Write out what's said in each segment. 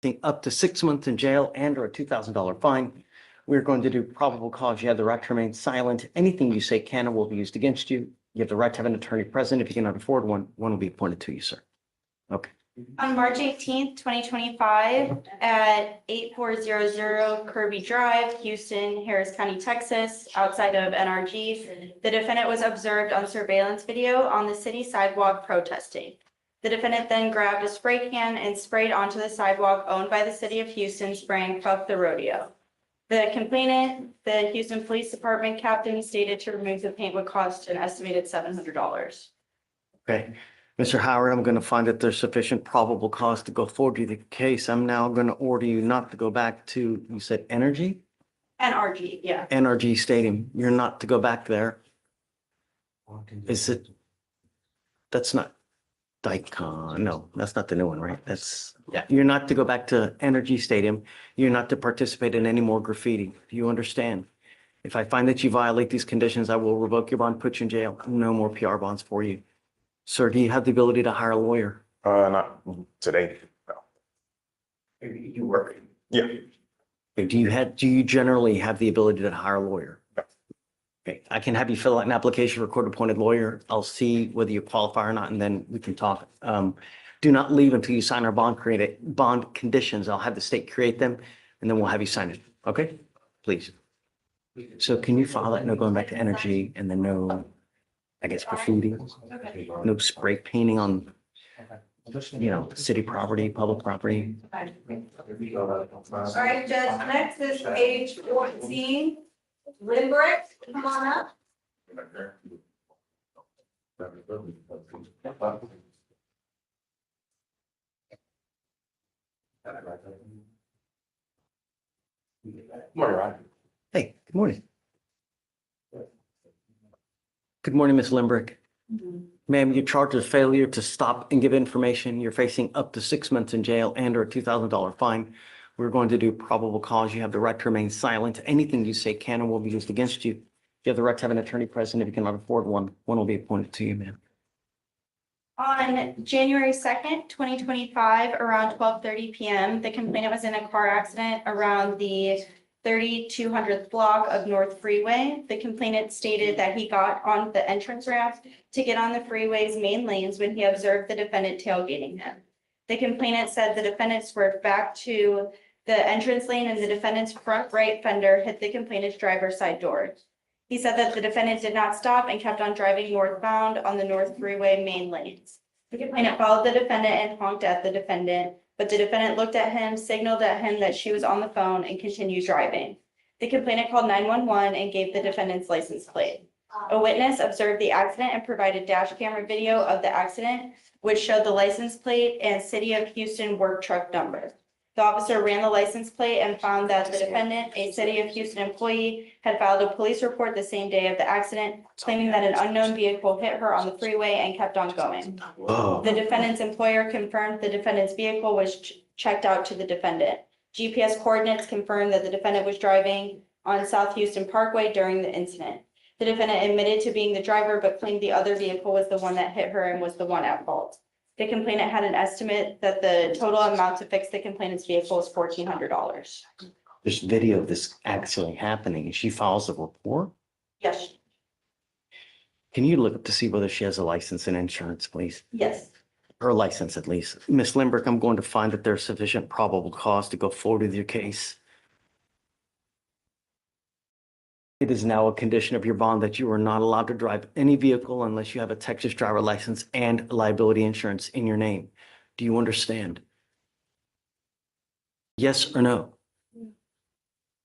facing up to 6 months in jail and or a $2,000 fine. We're going to do probable cause. You have the right to remain silent. Anything you say can and will be used against you. You have the right to have an attorney present. If you cannot afford one, one will be appointed to you, sir. Okay. On March 18th, 2025, at 8400 Kirby Drive, Houston, Harris County, Texas, outside of NRG, the defendant was observed on surveillance video on the city sidewalk protesting. The defendant then grabbed a spray can and sprayed onto the sidewalk owned by the city of Houston, spraying "Fuck the Rodeo." The complainant, the Houston Police Department captain, stated to remove the paint would cost an estimated $700. Okay. Mr. Howard, I'm going to find that there's sufficient probable cause to go forward with the case. I'm now going to order you not to go back to, you said Energy? NRG, yeah. NRG Stadium. You're not to go back there. Is it? That's not Dicon. No, that's not the new one, right? That's, yeah. You're not to go back to Energy Stadium. You're not to participate in any more graffiti. Do you understand? If I find that you violate these conditions, I will revoke your bond, put you in jail. No more PR bonds for you. Sir, do you have the ability to hire a lawyer? Not today, no. You work. Yeah. Do you generally have the ability to hire a lawyer? No. Okay, I can have you fill out an application for a court-appointed lawyer. I'll see whether you qualify or not, and then we can talk. Do not leave until you sign our bond conditions. I'll have the state create them, and then we'll have you sign it. Okay? Please. So can you file that? No going back to Energy, and then no, I guess, graffiti, no spray painting on, city property, public property. All right, Judge, next is page 14. Limbrick, come on up. Morning, Ron. Hey, good morning. Good morning, Ms. Limbrick. Ma'am, you're charged with failure to stop and give information. You're facing up to 6 months in jail and or a $2,000 fine. We're going to do probable cause. You have the right to remain silent. Anything you say can and will be used against you. You have the right to have an attorney present. If you cannot afford one, one will be appointed to you, ma'am. On January 2nd, 2025, around 12:30 p.m., the complainant was in a car accident around the 3200th block of North Freeway. The complainant stated that he got on the entrance ramp to get on the freeway's main lanes when he observed the defendant tailgating him. The complainant said the defendant swerved back to the entrance lane and the defendant's front right fender hit the complainant's driver's side door. He said that the defendant did not stop and kept on driving northbound on the North Freeway main lanes. The complainant followed the defendant and honked at the defendant, but the defendant looked at him, signaled at him that she was on the phone, and continued driving. The complainant called 911 and gave the defendant's license plate. A witness observed the accident and provided dash camera video of the accident, which showed the license plate and City of Houston work truck number. The officer ran the license plate and found that the defendant, a City of Houston employee, had filed a police report the same day of the accident, claiming that an unknown vehicle hit her on the freeway and kept on going. Whoa. The defendant's employer confirmed the defendant's vehicle was checked out to the defendant. GPS coordinates confirmed that the defendant was driving on South Houston Parkway during the incident. The defendant admitted to being the driver, but claimed the other vehicle was the one that hit her and was the one at fault. The complainant had an estimate that the total amount to fix the complainant's vehicle is $1,400. There's video of this actually happening and she files a report. Yes, Can you look up to see whether she has a license and insurance, please? yes. Her license, at least. Ms. Limbrick, I'm going to find that there's sufficient probable cause to go forward with your case. It is now a condition of your bond that you are not allowed to drive any vehicle unless you have a Texas driver license and liability insurance in your name. Do you understand? Yes or no?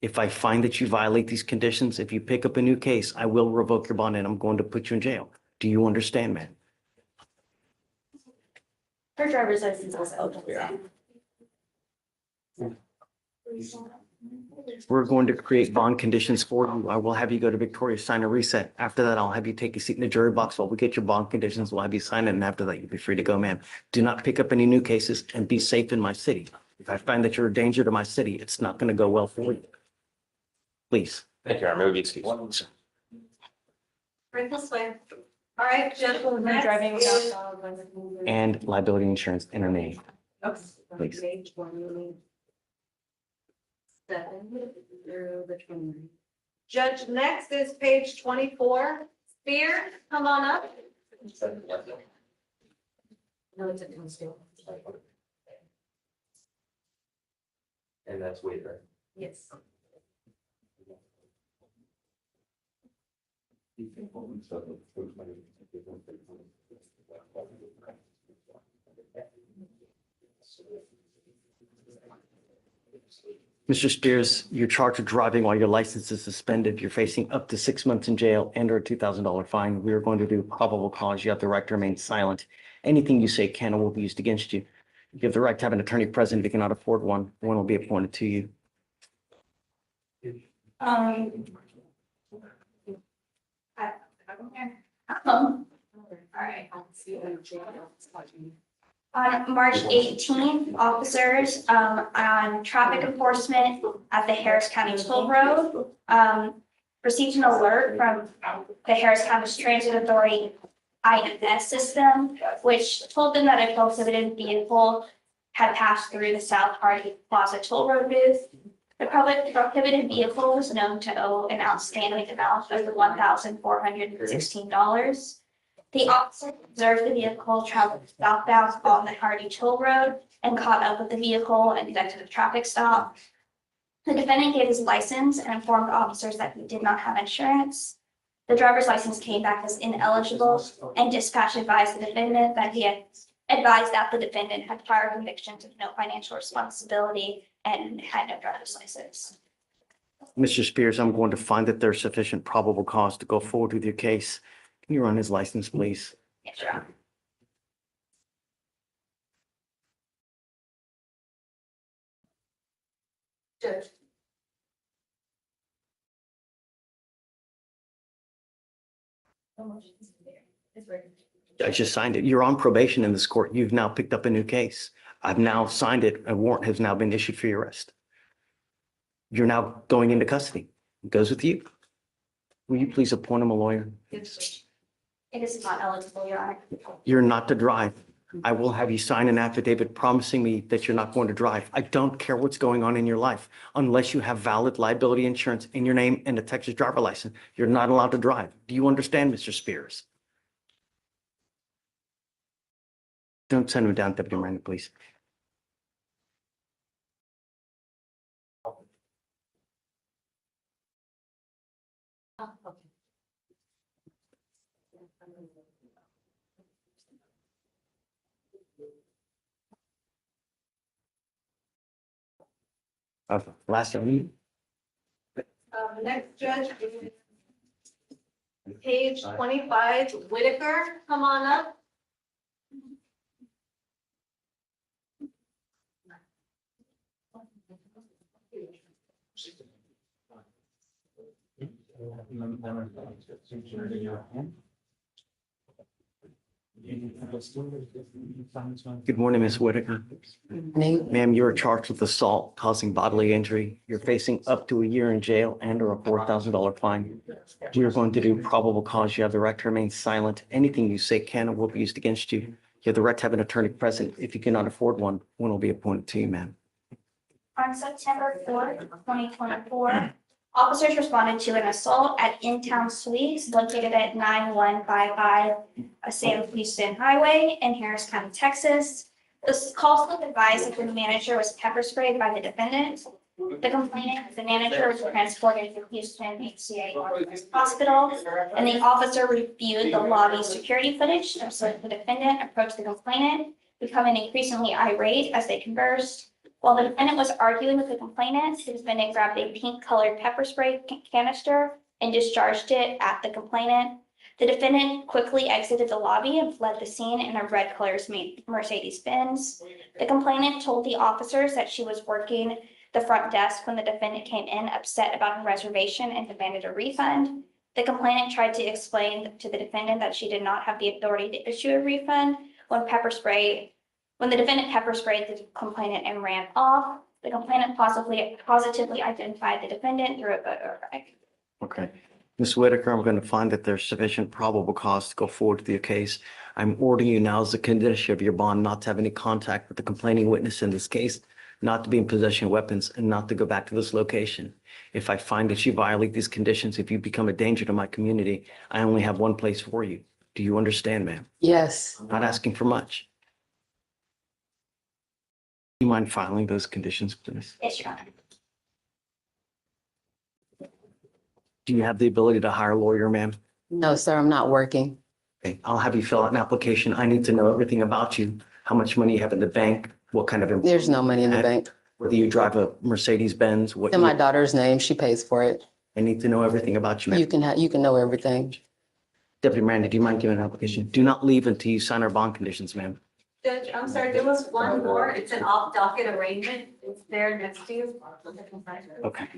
If I find that you violate these conditions, if you pick up a new case, I will revoke your bond and I'm going to put you in jail. Do you understand, man? Her driver's license is eligible. Yeah. We're going to create bond conditions for you. I will have you go to Victoria, sign a reset. After that, I'll have you take a seat in the jury box while we get your bond conditions. We'll have you sign it. And after that, you'll be free to go, ma'am. Do not pick up any new cases and be safe in my city. If I find that you're a danger to my city, it's not going to go well for you. Please. Thank you, Aaron. May we be excused? Right this way. All right, gentlemen. You're driving next without- is- And liability insurance in her name. Okay. Please. through the 29th. Judge, next is page 24. Spear, come on up. No, it's a conceal. And that's weird, right? Yes. Mr. Spears, you're charged with driving while your license is suspended. You're facing up to 6 months in jail and or a $2,000 fine. We are going to do probable cause. You have the right to remain silent. Anything you say can and will be used against you. You have the right to have an attorney present. If you cannot afford one, one will be appointed to you. All right. On March 18th, officers on traffic enforcement at the Harris County Toll Road received an alert from the Harris County Transit Authority IMS system, which told them that a prohibited vehicle had passed through the South Hardy Plaza Toll Road booth. The prohibited vehicle was known to owe an outstanding amount of $1,416. The officer observed the vehicle traveled southbound on the Hardy Toll Road and caught up with the vehicle and conducted a traffic stop. The defendant gave his license and informed officers that he did not have insurance. The driver's license came back as ineligible, and dispatch advised the defendant that he had advised that the defendant had prior convictions with no financial responsibility and had no driver's license. Mr. Spears, I'm going to find that there's sufficient probable cause to go forward with your case. Can you run his license, please? Yes, Your Honor. Judge. I just signed it. You're on probation in this court. You've now picked up a new case. I've now signed it. A warrant has now been issued for your arrest. You're now going into custody. It goes with you. Will you please appoint him a lawyer? It is not eligible, Your Honor. You're not to drive. I will have you sign an affidavit promising me that you're not going to drive. I don't care what's going on in your life. Unless you have valid liability insurance in your name and a Texas driver license, you're not allowed to drive. Do you understand, Mr. Spears? Don't send him down, Deputy Miranda, please. Last one. Next judge, page 25, Whitaker, come on up. Good morning, Ms. Whitaker. Ma'am, you are charged with assault causing bodily injury. You're facing up to a year in jail and or a $4,000 fine. We are going to do probable cause. You have the right to remain silent. Anything you say can and will be used against you. You have the right to have an attorney present. If you cannot afford one, one will be appointed to you, ma'am. On September 4th, 2024, officers responded to an assault at In-Town Suites located at 9155 San Houston Highway in Harris County, Texas. The call slip advised that the manager was pepper sprayed by the defendant. The complainant, the manager, was transported to Houston HCA Hospital, and the officer reviewed the lobby security footage and so the defendant approached the complainant, becoming increasingly irate as they conversed. While the defendant was arguing with the complainant, the defendant grabbed a pink-colored pepper spray canister and discharged it at the complainant. The defendant quickly exited the lobby and fled the scene in a red-colored Mercedes-Benz. The complainant told the officers that she was working the front desk when the defendant came in, upset about her reservation and demanded a refund. The complainant tried to explain to the defendant that she did not have the authority to issue a refund when the defendant pepper sprayed the complainant and ran off. The complainant positively identified the defendant through a photo array. Okay. Ms. Whitaker, I'm going to find that there's sufficient probable cause to go forward with your case. I'm ordering you now as a condition of your bond not to have any contact with the complaining witness in this case not to be in possession of weapons, and not to go back to this location. If I find that you violate these conditions, if you become a danger to my community, I only have one place for you. Do you understand, ma'am? Yes, I'm not asking for much. Do you mind filing those conditions, please? Yes, Your Honor. Do you have the ability to hire a lawyer, ma'am? no, sir, I'm not working. Okay, I'll have you fill out an application. I need to know everything about you, how much money you have in the bank, what kind of, There's no money in the bank. whether you drive a Mercedes Benz, what, In my daughter's name, she pays for it. I need to know everything about you, You ma'am. you can know everything. Deputy Miranda, do you mind giving an application? Do not leave until you sign our bond conditions, ma'am. Judge, I'm sorry, there was one more. It's an off-docket arraignment. It's there next to you. Okay,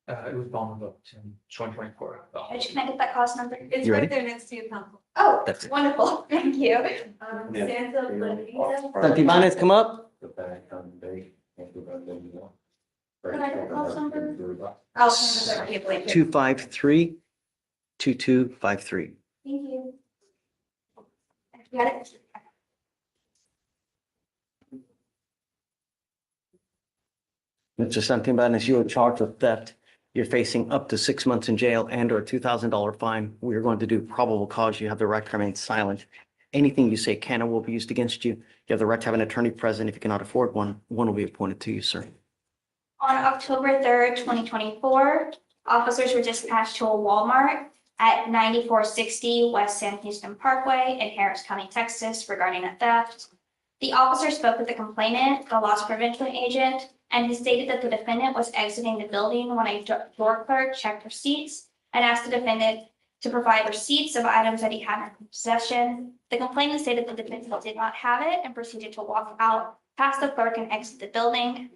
It was bond up to 2024. Judge, can I get that clause number? It's You ready? right there next to you, counsel. Oh, that's it. wonderful. Thank you. Santa Bonita. Santi Ibanez, come up. Can I get the clause number? Oh, I'm sorry. You believe it. 253-2253. Thank you. Got it? Mr. Santi Ibanez, you are charged with theft. You're facing up to 6 months in jail and or a $2,000 fine. We are going to do probable cause. You have the right to remain silent. Anything you say can or will be used against you. You have the right to have an attorney present. If you cannot afford one, one will be appointed to you, sir. On October 3rd, 2024, officers were dispatched to a Walmart at 9460 West San Houston Parkway in Harris County, Texas, regarding a theft. The officer spoke with the complainant, the loss prevention agent, and he stated that the defendant was exiting the building when a door clerk checked receipts and asked the defendant to provide receipts of items that he had in possession. The complainant stated the defendant did not have it and proceeded to walk out past the clerk and exit the building.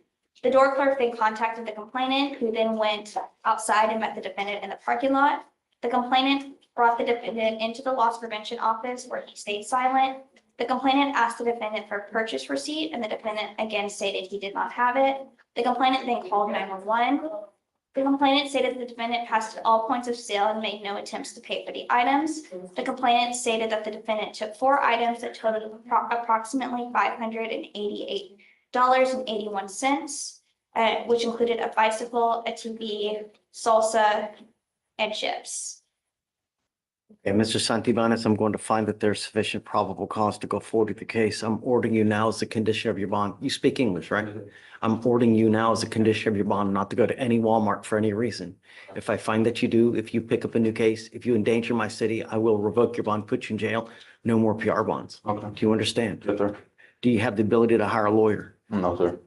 The door clerk then contacted the complainant, who then went outside and met the defendant in the parking lot. The complainant brought the defendant into the loss prevention office where he stayed silent. The complainant asked the defendant for a purchase receipt, and the defendant again stated he did not have it. The complainant then called 911. The complainant stated the defendant passed at all points of sale and made no attempts to pay for the items. The complainant stated that the defendant took 4 items that totaled approximately $588.81, which included a bicycle, a TV, salsa, and chips. Okay, Mr. Santi Ibanez, I'm going to find that there's sufficient probable cause to go forward with the case. I'm ordering you now as a condition of your bond. You speak English, right? I'm ordering you now as a condition of your bond not to go to any Walmart for any reason. If I find that you do, if you pick up a new case, if you endanger my city, I will revoke your bond, put you in jail. No more PR bonds. Okay. Do you understand? Yes, sir. Do you have the ability to hire a lawyer? No, sir.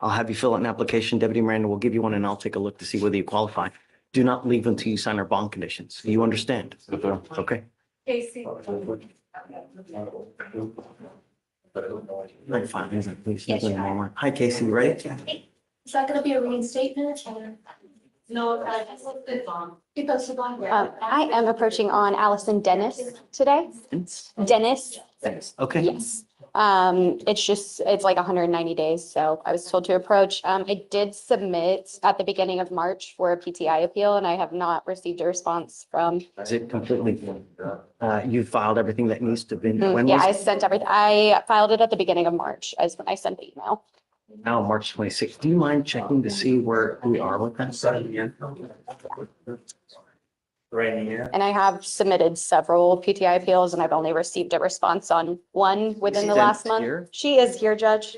I'll have you fill out an application. Deputy Miranda will give you one and I'll take a look to see whether you qualify. Do not leave until you sign our bond conditions. Do you understand? Yes, sir. Okay. Casey. I'm fine, isn't it? Please. Yes, Your Honor. Hi, Casey, you ready? Is that gonna be a reinstatement or? No, it's on. You posted one? I am approaching on Allison Dennis today. Dennis, Thanks. Okay. yes. It's like 190 days, so I was told to approach. I did submit at the beginning of March for a PTI appeal, and I have not received a response from. Is it completely, you filed everything that needs to be, when Yeah, I was, sent everything. I filed it at the beginning of March as when I sent the email. now March 26th. Do you mind checking to see where we are with that? Right here. And I have submitted several PTI appeals, and I've only received a response on one within the Sent last month. here? She is here, Judge.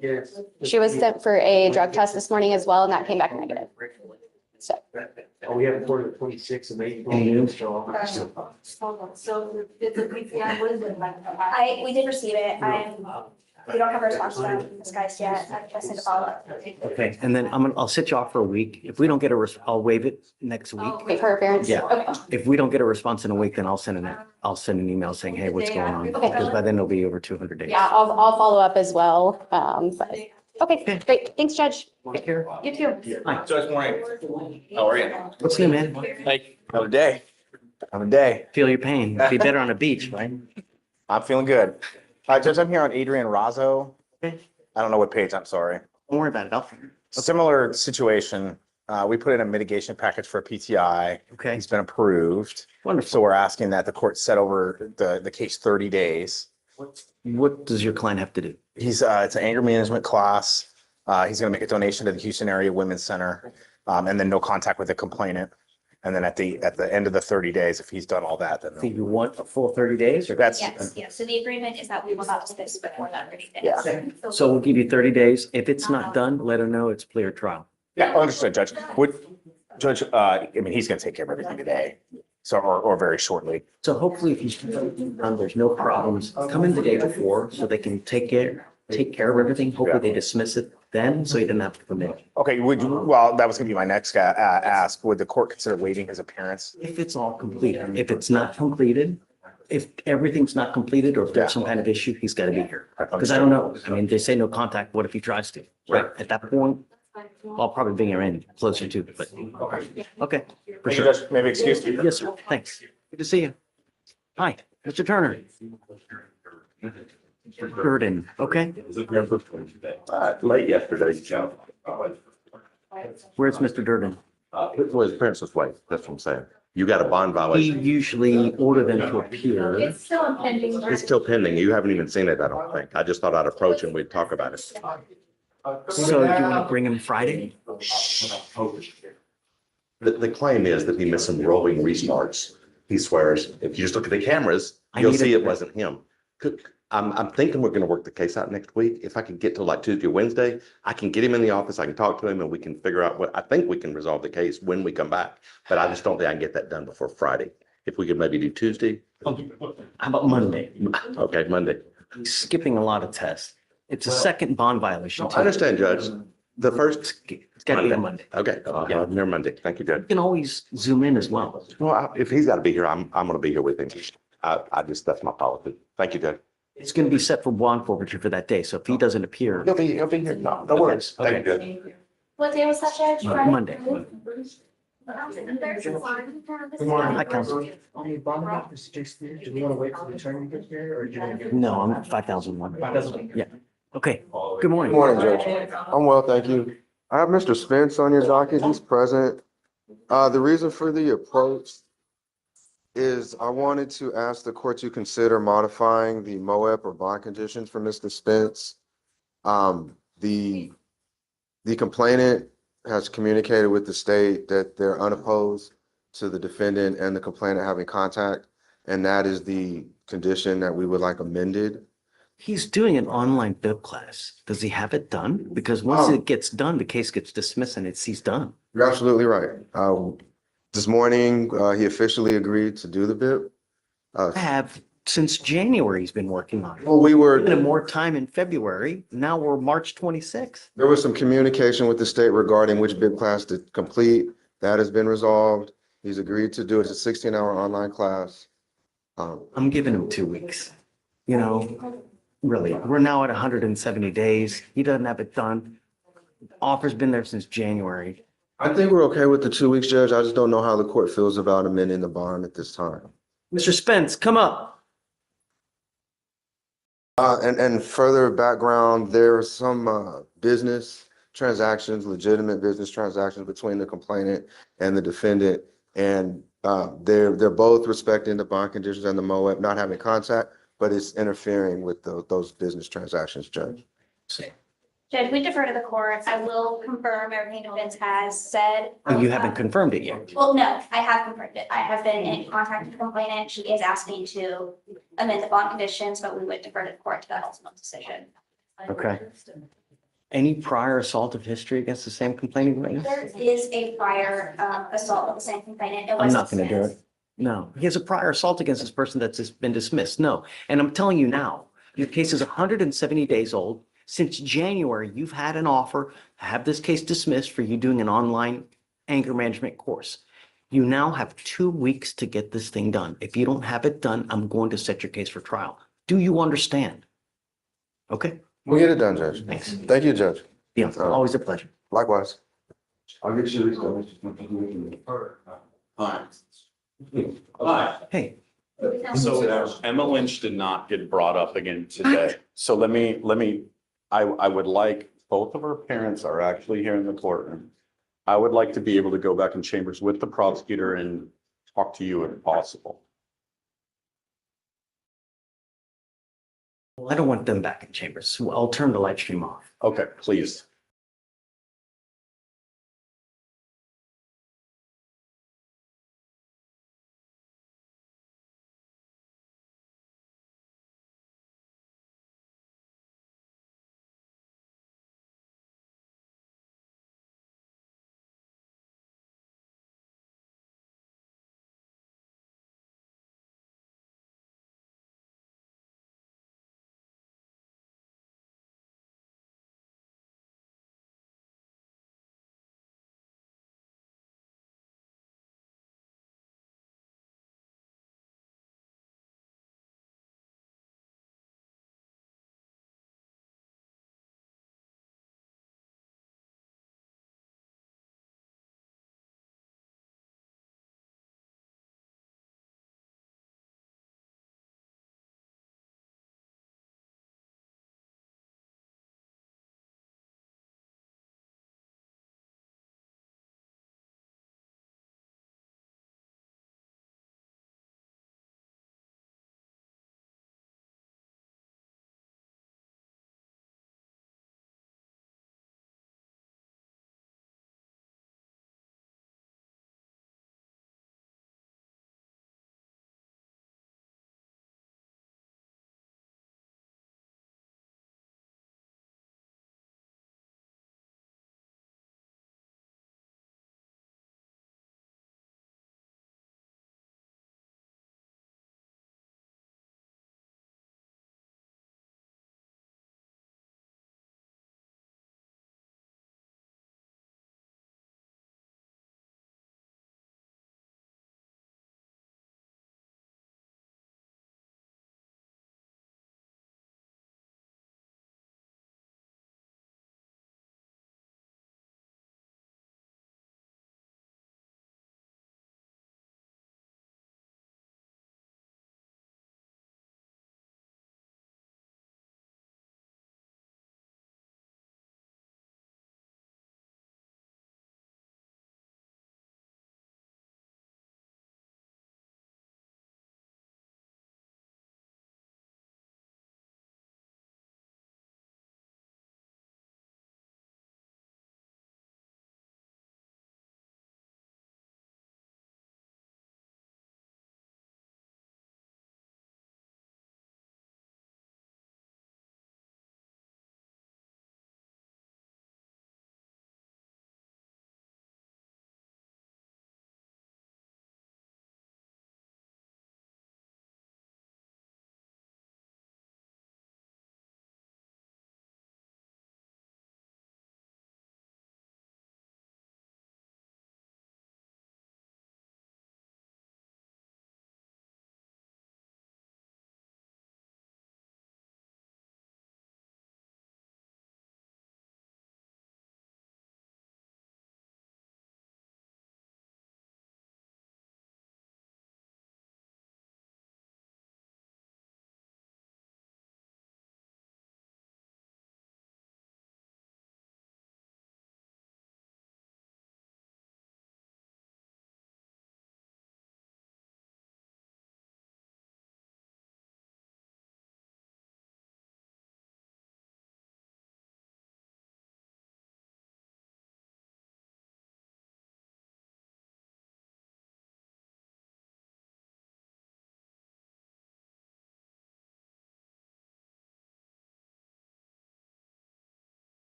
Yes. She was sent for a drug test this morning as well, and that came back negative. So. Oh, we have it for the 26th of April. So it's a PCI, what is it like? We did receive it. We don't have a response to that disguised yet. I just need to follow up. Okay, and then I'll sit you off for a week. If we don't get I'll waive it next week. Wait for her appearance? Yeah. Okay. If we don't get a response in a week, then I'll send an email saying, hey, what's going on? Okay. Because by then it'll be over 200 days. Yeah, I'll follow up as well. But, okay, great. Thanks, Judge. Take care. You too. Hi, Judge Morning. How are you? what's new, man? Hey. Another day. Another day. Feel your pain. Be better on a beach, right? I'm feeling good. Judge, I'm here on Adrian Razzo. Okay. I don't know what page, I'm sorry. Don't worry about it. I'll figure it. Similar situation. We put in a mitigation package for a PTI. Okay, He's been approved. wonderful. So we're asking that the court set over the case 30 days. What does your client have to do? He's, it's an anger management class. He's gonna make a donation to the Houston Area Women's Center, and then no contact with the complainant. And then at the end of the 30 days, if he's done all that, So then you want a full 30 days or? that's, Yes. So the agreement is that we will not dismiss before that 30 days. Yeah. So we'll give you 30 days. If it's not done, let her know it's plea or trial. yeah, understood, Judge. Judge, I mean, he's gonna take care of everything today. So, or very shortly. So hopefully if you, there's no problems, come in the day before so they can take care of everything. Hopefully they dismiss it then, so you didn't have to come in. Okay, well, that was gonna be my next ask. Would the court consider waiving his appearance? If it's all completed, if it's not completed, if everything's not completed or if there's some kind of issue, he's got to be here. Because I don't know. I mean, they say no contact. What if he tries to? Right. At that point, I'll probably bring her in closer to, but okay. For Thank you, sure. Judge. Maybe excuse me. Yes, sir. Thanks. Good to see you. Hi, Mr. Turner. Burden, okay? Late yesterday, Joe. Where's Mr. Durden? It was Princess Way, that's what I'm saying. You got a bond We violation. usually order them to appear. It's still impending. It's still pending. You haven't even seen it, I don't think. I just thought I'd approach and we'd talk about it. So do you want to bring him Friday? The claim is that he missed some rolling restarts. He swears, if you just look at the cameras, I you'll need see a- it wasn't him. I'm thinking we're gonna work the case out next week. If I could get to like Tuesday or Wednesday, I can get him in the office, I can talk to him and we can figure out I think we can resolve the case when we come back. But I just don't think I can get that done before Friday. If we could maybe do Tuesday, How about Monday? okay, Monday. He's skipping a lot of tests. It's a second bond violation. I understand, Judge. The first, It's got to be on Monday. okay, near Monday. Thank you, Judge. You can always zoom in as well. Well, if he's got to be here, I'm gonna be here with him. That's my policy. Thank you, Judge. It's going to be set for bond forfeiture for that day. So if he doesn't appear, He'll be here. No worries. Thank you, Judge. What day was that, Judge? Monday. Good Hi, counsel. On the bond amount, Mr. J. Spear, do we want to wait for the attorney to get here or do you want to get? No, I'm at 5,001. 5,000. Yeah. Okay. Good morning. Good morning, Judge. I'm well, thank you. I have Mr. Spence on your docket. He's present. The reason for the approach is I wanted to ask the court to consider modifying the MOEP or bond conditions for Mr. Spence. The complainant has communicated with the state that they're unopposed to the defendant and the complainant having contact, and that is the condition that we would like amended. He's doing an online bib class. Does he have it done? Because once it gets done, the case gets dismissed and he's done. You're absolutely right. This morning, he officially agreed to do the bid. I have since January, he's been working on it. Well, Given him more time in February. Now we're March 26th. there was some communication with the state regarding which bid class to complete. That has been resolved. He's agreed to do it. It's a 16-hour online class. I'm giving him 2 weeks. You know, really, we're now at 170 days. He doesn't have it done. Offer's been there since January. I think we're okay with the 2 weeks, Judge. I just don't know how the court feels about amending the bond at this time. Mr. Spence, come up. And further background, there are some business transactions, legitimate business transactions between the complainant and the defendant. And they're both respecting the bond conditions and the MOEP, not having contact, but it's interfering with those business transactions, Judge. Judge, we defer to the court. I will confirm everything defense has said. Oh, you haven't confirmed it yet. Well, no, I have confirmed it. I have been in contact with the complainant. She is asking to amend the bond conditions, but we would defer to the court to that ultimate decision. Okay. Any prior assaultive history against the same complaining witness? There is a prior assault with the same complainant. It I'm was not going to do dismissed. it. No, he has a prior assault against this person that's just been dismissed. No. And I'm telling you now, your case is 170 days old. Since January, you've had an offer to have this case dismissed for you doing an online anger management course. You now have 2 weeks to get this thing done. If you don't have it done, I'm going to set your case for trial. Do you understand? Okay, We'll get it done, Judge. thanks. Thank you, Judge. Yeah, always a pleasure. Likewise. I'll get you. Hey, So Emma Lynch did not get brought up again today. So I would like, both of her parents are actually here in the courtroom. I would like to be able to go back in chambers with the prosecutor and talk to you if possible. I don't want them back in chambers, so I'll turn the live stream off. Okay, please.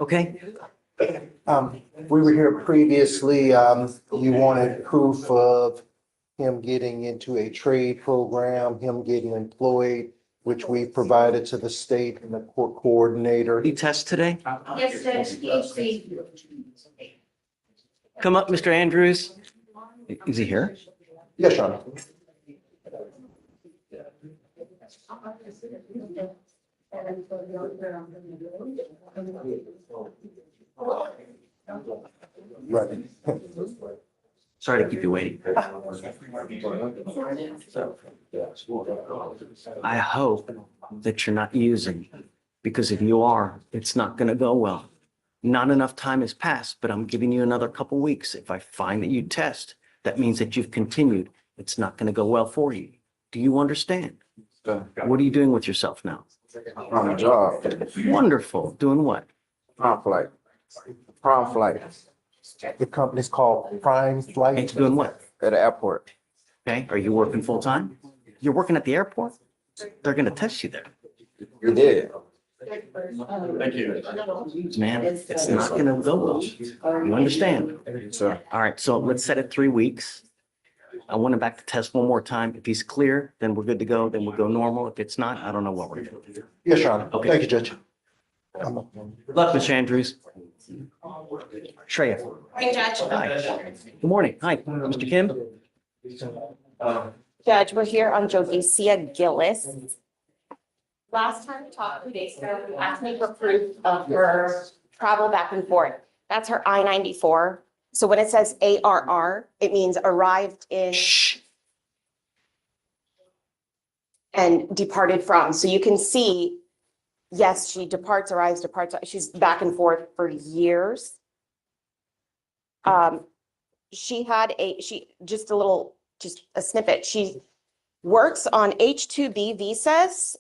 Okay, We were here previously, you wanted proof of him getting into a trade program, him getting employed, which we provided to the state and the court coordinator. you test today? Yes, Judge, THC. Come up, Mr. Andrews. Is he here? Yes, Your Honor. Right. Sorry to keep you waiting. I hope that you're not using, because if you are, it's not going to go well. Not enough time has passed, but I'm giving you another couple weeks. If I find that you test, that means that you've continued. It's not going to go well for you. Do you understand? What are you doing with yourself now? On the job, Wonderful. Doing what? prom flight, prom flight The company's called Prime And Flight. doing what? at the airport. Okay. Are you working full time? You're working at the airport? They're going to test you there. You did. Thank you. Man, it's not going to go well. You understand? Sir. All right. So let's set it 3 weeks. I want him back to test one more time. If he's clear, then we're good to go. Then we'll go normal. If it's not, I don't know what we're going to do. Yes, Your Honor. Okay. Thank you, Judge. Good luck, Mr. Andrews. Shreya. Morning, Judge. Hi. Good morning. Hi, Mr. Kim. Judge, we're here on Jodicia Gillis. Last time we talked 2 days ago, you asked me for proof of her travel back and forth. That's her I-94. So when it says ARR, it means arrived in Shh. and departed from. So you can see, yes, she departs, arrives, departs. She's back and forth for years. Just a snippet. She works on H-2B visas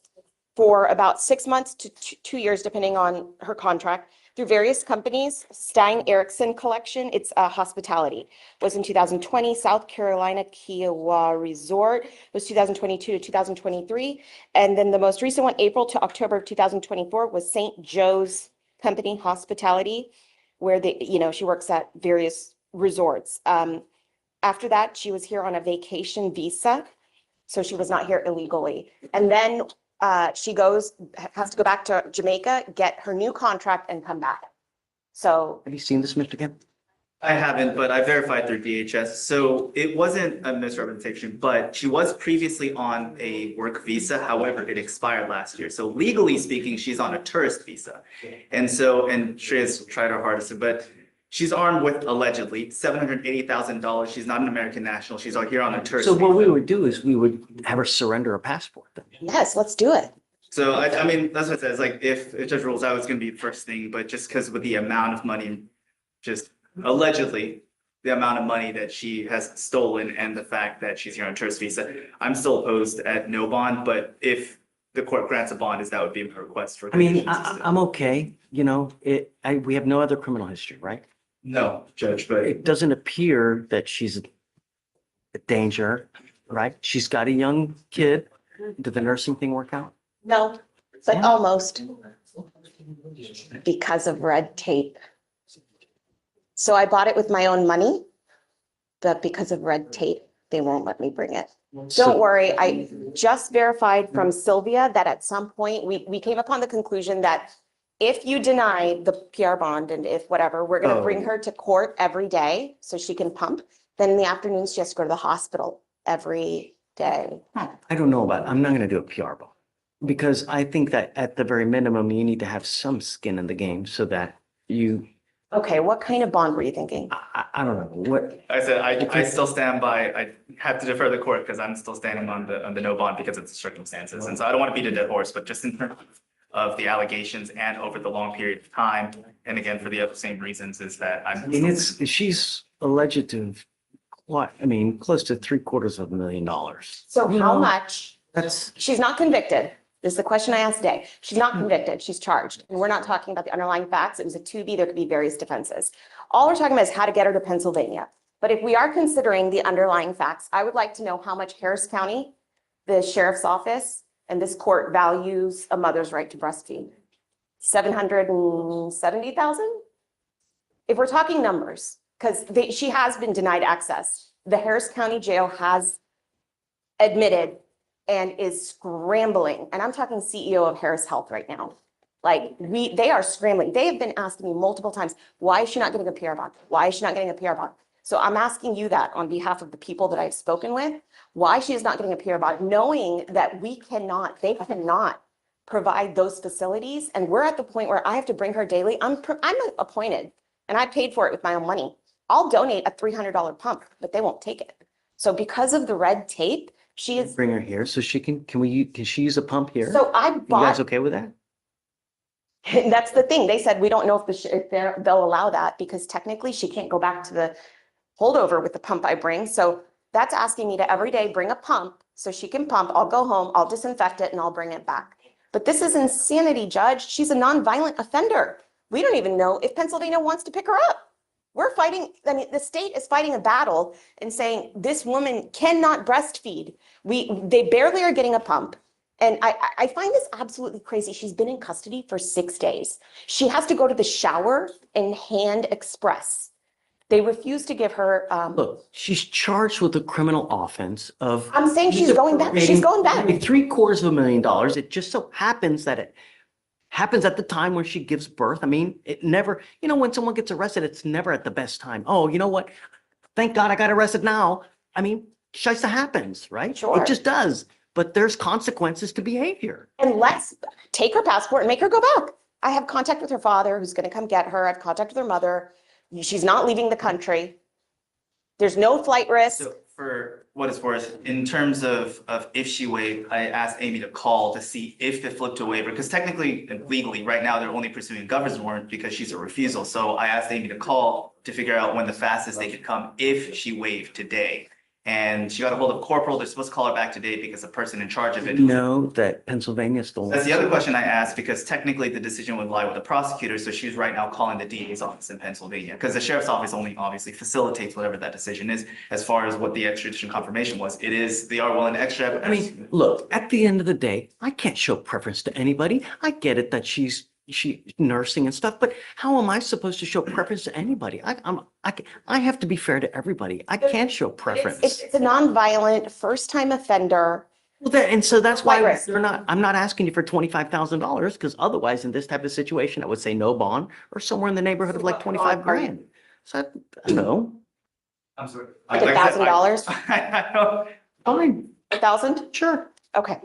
for about 6 months to 2 years, depending on her contract, through various companies. Stang Erickson Collection, it's hospitality, was in 2020. South Carolina Kiowa Resort was 2022 to 2023. And then the most recent one, April to October of 2024, was St. Joe's Company Hospitality, where she works at various resorts. After that, she was here on a vacation visa, so she was not here illegally. And then she has to go back to Jamaica, get her new contract and come back. So Have you seen this, Mr. Kim? I haven't, but I verified through DHS. So it wasn't a misrepresentation, but she was previously on a work visa. However, it expired last year. So legally speaking, she's on a tourist visa. And Shreya's tried her hardest, but she's armed with allegedly $780,000. She's not an American national. She's out here on a tourist So what we visa. would do is we would have her surrender a passport then. yes, let's do it. So I mean, that's what it says. Like if Judge rules out, it's gonna be first thing, but just because with the amount of money, just allegedly, the amount of money that she has stolen and the fact that she's here on a tourist visa, I'm still opposed at no bond, but if the court grants a bond, that would be my request for. I mean, conditions. I'm okay, we have no other criminal history, right? No, Judge, but It doesn't appear that she's a danger, right? She's got a young kid. Did the nursing thing work out? No, but almost, because of red tape. So I bought it with my own money, but because of red tape, they won't let me bring it. Don't worry, I just verified from Sylvia that at some point, we came upon the conclusion that if you deny the PR bond and if whatever, we're gonna bring her to court every day so she can pump. Then in the afternoons, she has to go to the hospital every day. I don't know about, I'm not gonna do a PR bond. Because I think that at the very minimum, you need to have some skin in the game so that you, Okay, what kind of bond were you thinking? I don't know, what, I said, I still stand by, I have to defer the court because I'm still standing on the no bond because of the circumstances. And so I don't want to beat a dead horse, but just in terms of the allegations and over the long period of time, and again, for the other same reasons is that I'm. she's alleged to have, close to $750,000. So how much? That's, She's not convicted. This is the question I asked today. She's not convicted. She's charged. And we're not talking about the underlying facts. It was a 2B. There could be various defenses. All we're talking about is how to get her to Pennsylvania. But if we are considering the underlying facts, I would like to know how much Harris County, the sheriff's office, and this court values a mother's right to breastfeed. 770,000? If we're talking numbers, because she has been denied access. The Harris County Jail has admitted and is scrambling, and I'm talking CEO of Harris Health right now. Like, they are scrambling. They have been asking me multiple times, why is she not getting a PR bond? Why is she not getting a PR bond? So I'm asking you that on behalf of the people that I've spoken with, why she is not getting a PR bond, knowing that they cannot provide those facilities. And we're at the point where I have to bring her daily. I'm appointed and I paid for it with my own money. I'll donate a $300 pump, but they won't take it. So because of the red tape, she is. Bring her here so she can she use a pump here? So I You guys bought, okay with that? that's the thing. They said, we don't know if they'll allow that because technically she can't go back to the holdover with the pump I bring. So that's asking me to every day bring a pump so she can pump. I'll go home, I'll disinfect it and I'll bring it back. But this is insanity, Judge. She's a nonviolent offender. We don't even know if Pennsylvania wants to pick her up. We're fighting, I mean, the state is fighting a battle and saying this woman cannot breastfeed. They barely are getting a pump. And I find this absolutely crazy. She's been in custody for 6 days. She has to go to the shower and hand express. They refuse to give her, Look, she's charged with a criminal offense of. I'm saying she's going back. She's going back. $750,000. It just so happens that it happens at the time where she gives birth. I mean, it never, when someone gets arrested, it's never at the best time. Oh, you know what? Thank God I got arrested now. I mean, shista happens, right? Sure. It just does. But there's consequences to behavior. And let's take her passport and make her go back. I have contact with her father who's going to come get her. I've contact with her mother. She's not leaving the country. There's no flight risk. So for what it's worth, in terms of if she waived, I asked Amy to call to see if it flipped to a waiver, because technically and legally, right now, they're only pursuing a governor's warrant because she's a refusal. So I asked Amy to call to figure out when the fastest they could come if she waived today. And she got a hold of Corporal. They're supposed to call her back today because the person in charge of it. Know that Pennsylvania still. That's the other question I asked, because technically the decision would lie with the prosecutor. So she's right now calling the DA's office in Pennsylvania, because the sheriff's office only obviously facilitates whatever that decision is. As far as what the extradition confirmation was, they are willing to extradite. I mean, look, at the end of the day, I can't show preference to anybody. I get it that she's nursing and stuff, but how am I supposed to show preference to anybody? I have to be fair to everybody. I can't show preference. It's a nonviolent first-time offender. Well, so that's Flight why risk. I'm not asking you for $25,000, because otherwise in this type of situation, I would say no bond or somewhere in the neighborhood of like 25 grand. So I don't know. I'm sorry. Like $1,000? I don't. Fine, 1,000? sure. Okay.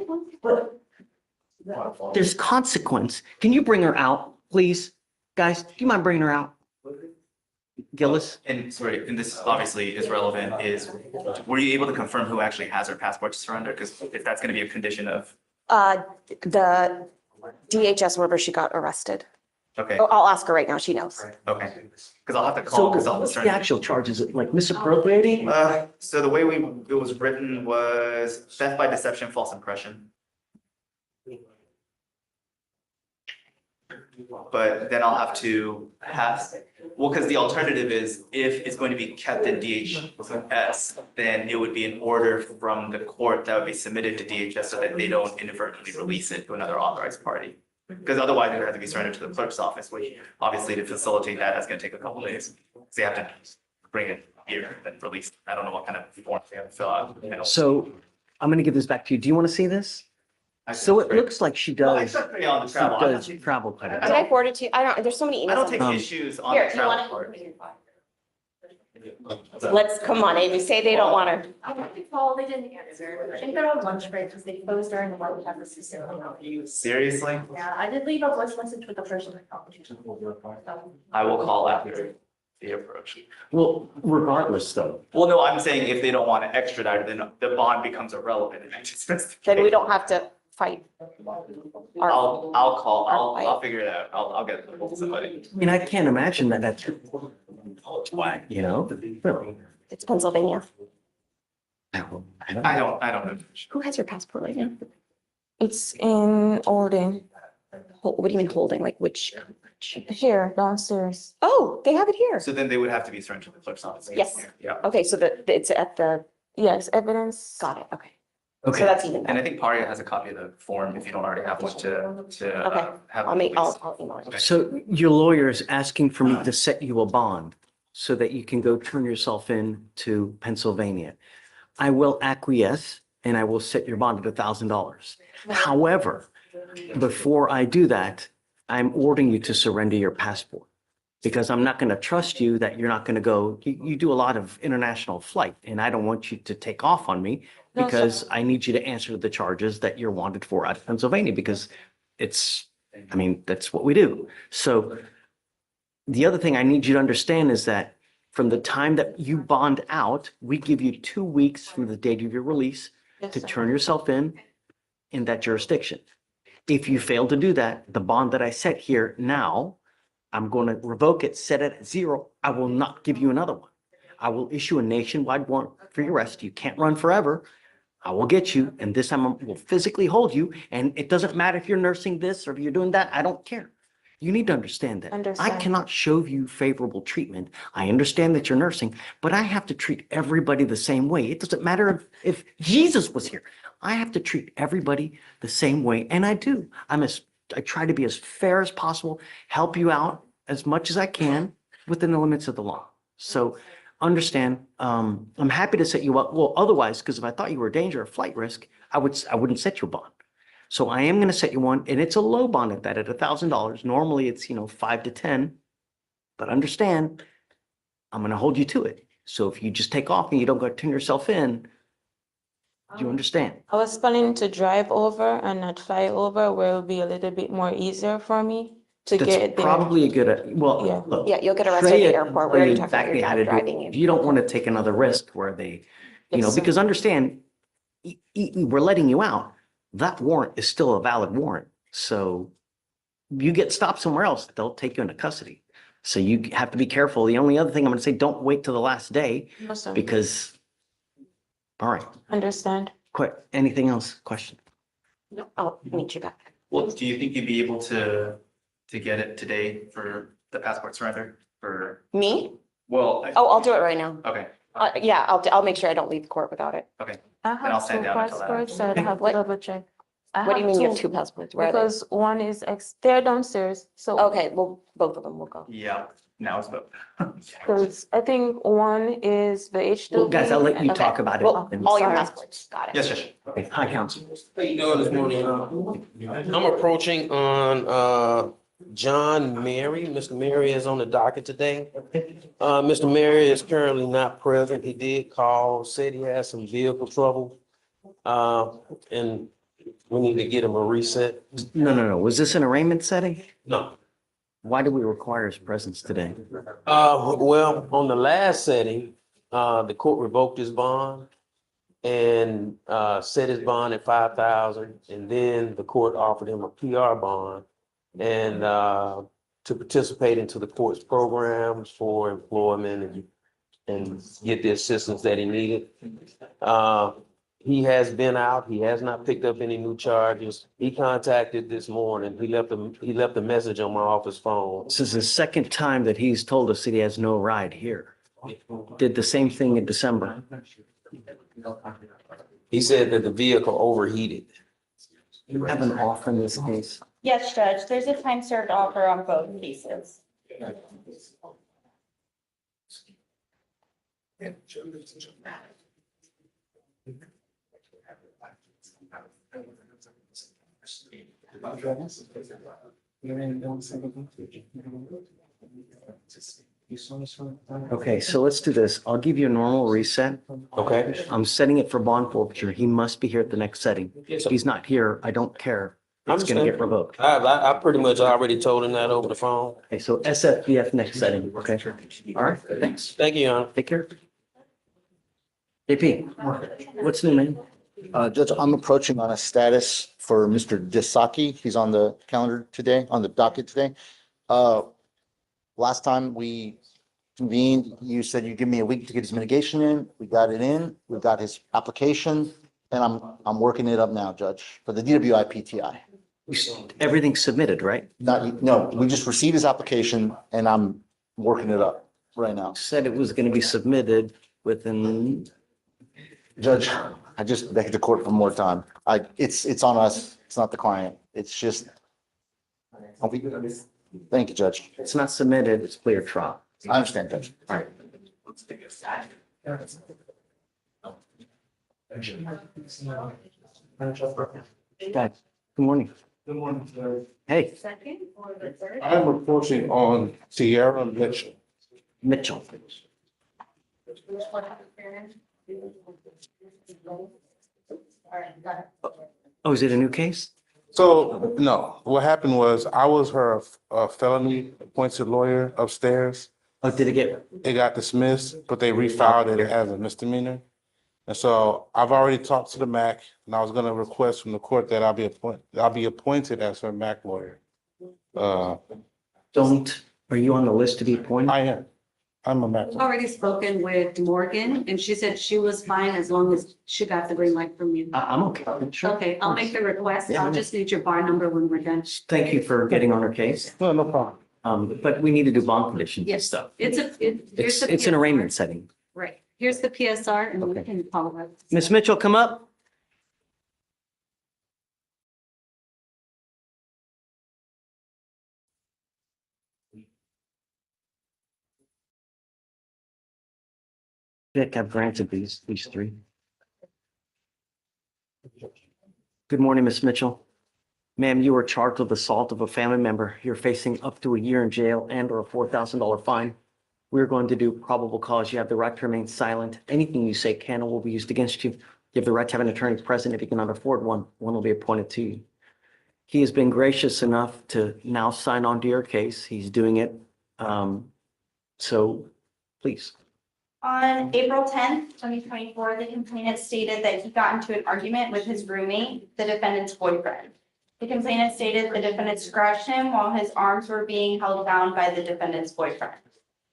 There's consequence. Can you bring her out, please? Guys, do you mind bringing her out? Gillis? And sorry, and this obviously is relevant, were you able to confirm who actually has her passport to surrender? Because if that's going to be a condition of, The DHS wherever she got arrested. okay, Oh, I'll ask her right now. She knows. okay. Because I'll have to So call, because I'll what's the surrender. actual charge? Is it like misappropriating? So the way it was written was theft by deception, false impression. But then I'll have to because the alternative is if it's going to be kept in DHS, then it would be an order from the court that would be submitted to DHS so that they don't inadvertently release it to another authorized party. Because otherwise it would have to be surrendered to the clerk's office, which obviously to facilitate that's going to take a couple days. Because they have to bring it here and release it. I don't know what kind of form they have to fill out. So I'm gonna give this back to you. Do you want to see this? So it looks like she Well, I does. accept pay on the She travel. does travel credit. Did I forward it to you? I don't, there's so many I don't emails. take Um, issues on Here, the you travel want part. Let's, come on, Amy, say they don't want her. I went to call, they didn't answer. I think they're on lunch break because they closed during the lunch hour system. Seriously? Yeah, I did leave a voice message with the person I talked to. I will call after the approach. Well, regardless though, Well, no, I'm saying if they don't want to extradite, then the bond becomes irrelevant. Then we don't have to fight. I'll call, Our I'll figure it out. I'll get a hold of somebody. I mean, I can't imagine that's why, really. It's Pennsylvania. I don't I don't know. Who has your passport right now? It's in Alden, What do you mean holding? Like which? here downstairs. Oh, they have it here. So then they would have to be surrendered to the clerk's office. Yes. Yeah. Okay, so it's at the, Yes, evidence. got it, okay. So Okay, that's even And I better. think Paria has a copy of the form if you don't already have one to Okay. have. I'll email it. so your lawyer is asking for me to set you a bond so that you can go turn yourself in to Pennsylvania. I will acquiesce and I will set your bond at $1,000. However, before I do that, I'm ordering you to surrender your passport because I'm not going to trust you that you're not going to go. You do a lot of international flight and I don't want you to take off on me No, sir. because I need you to answer the charges that you're wanted for out of Pennsylvania because that's what we do. So the other thing I need you to understand is that from the time that you bond out, we give you 2 weeks from the date of your release Yes, to sir. turn yourself in that jurisdiction. If you fail to do that, the bond that I set here now, I'm going to revoke it, set it at 0. I will not give you another one. I will issue a nationwide warrant for your arrest. You can't run forever. I will get you, and this time I will physically hold you. And it doesn't matter if you're nursing this or if you're doing that. I don't care. You need to understand that. I Understand. cannot show you favorable treatment. I understand that you're nursing, but I have to treat everybody the same way. It doesn't matter if Jesus was here. I have to treat everybody the same way, and I do. I try to be as fair as possible, help you out as much as I can within the limits of the law. So understand, I'm happy to set you up. Well, otherwise, because if I thought you were a danger or flight risk, I wouldn't set you a bond. So I am going to set you one, and it's a low bond at that, at $1,000. Normally it's, 5 to 10, but understand, I'm going to hold you to it. So if you just take off and you don't go turn yourself in, do you understand? I was planning to drive over and not fly over, where it will be a little bit more easier for me to get That's there. probably a good, Yeah. well, look. Yeah, you'll get arrested at the Shreya airport. tell We already you talked about exactly your how dad to do it. driving you. You don't want to take another risk where they, Yes, sir. because understand, we're letting you out. That warrant is still a valid warrant. So you get stopped somewhere else, they'll take you into custody. So you have to be careful. The only other thing I'm going to say, don't wait till the last day No, sir. because, all right, Understand. quick, anything else? Question? No, I'll meet you back. Well, do you think you'd be able to get it today for the passport surrender for, Me? well, Oh, I'll do it right now. okay, Yeah, I'll make sure I don't leave the court without it. okay. I I'll have stand two down until that. passports, so I'd have to What? double check. I What do you mean you have two, 2 passports? Where are they? Because one is they're downstairs, so. Okay, well, both of them will go. Yeah, now it's both. Because I think one is the H2B. Well, guys, I'll let you Okay. talk about it. Well, and- all your Sorry. passports, got it. Yes, yes. Okay, hi, counsel. How you doing this morning? I'm approaching on John Mary. Mr. Mary is on the docket today. Mr. Mary is currently not present. He did call, said he has some vehicle trouble. And we need to get him a reset. No. Was this an arraignment setting? No. Why do we require his presence today? Well, on the last setting, the court revoked his bond and set his bond at 5,000, and then the court offered him a PR bond and to participate into the court's programs for employment and get the assistance that he needed. He has been out. He has not picked up any new charges. He contacted this morning. He left a message on my office phone. This is the second time that he's told us that he has no ride here. Did the same thing in December. He said that the vehicle overheated. You have an offer in this case. Yes, Judge, there's a time served offer on both cases. Okay, so let's do this. I'll give you a normal reset. Okay. I'm setting it for bond forfeiture. He must be here at the next setting. If he's not here, I don't care. It's gonna get revoked. I pretty much already told him that over the phone. Okay, so SFBF next setting, okay? All right, thanks. Thank you, Your Honor. Take care. JP, what's new, man? Judge, I'm approaching on a status for Mr. Disaki. He's on the calendar today, on the docket today. Last time we convened, you said you'd give me a week to get his mitigation in. We got it in. We got his application, and I'm working it up now, Judge, for the DWI PTI. Everything's submitted, right? No, we just received his application and I'm working it up right now. Said it was gonna be submitted within, Judge, I just begged the court for more time. It's on us. It's not the client. It's just. Thank you, Judge. It's not submitted, it's clear trial. I understand, Judge. All right. Guys, good morning. Good morning, sir. Hey, Second or the third? I'm reporting on Sierra Mitchell. Mitchell. Oh, is it a new case? So, no, what happened was I was her felony appointed lawyer upstairs. Oh, did it get, It got dismissed, but they refiled it as a misdemeanor. And so I've already talked to the MAC and I was gonna request from the court that I'll be appointed as her MAC lawyer. are you on the list to be appointed? I am. I'm a MAC lawyer. Already spoken with Morgan and she said she was fine as long as she got the green light from you. I'm okay. Sure. Okay, I'll make the request. Yeah. I'll just need your bar number when we're done. Thank you for getting on our case. No, no problem. But we need to do bond conditions and Yes, stuff. here's It's an PSR. arraignment setting. Right, here's the PSR and we Okay. can follow up. Ms. Mitchell, come up. Vic, I've granted these three. Good morning, Ms. Mitchell. Ma'am, you are charged with assault of a family member. You're facing up to a year in jail and or a $4,000 fine. We're going to do probable cause. You have the right to remain silent. Anything you say can or will be used against you. You have the right to have an attorney present. If you cannot afford one, one will be appointed to you. He has been gracious enough to now sign on to your case. He's doing it. So please. On April 10th, 2024, the complainant stated that he got into an argument with his roommate, the defendant's boyfriend. The complainant stated the defendant scratched him while his arms were being held down by the defendant's boyfriend.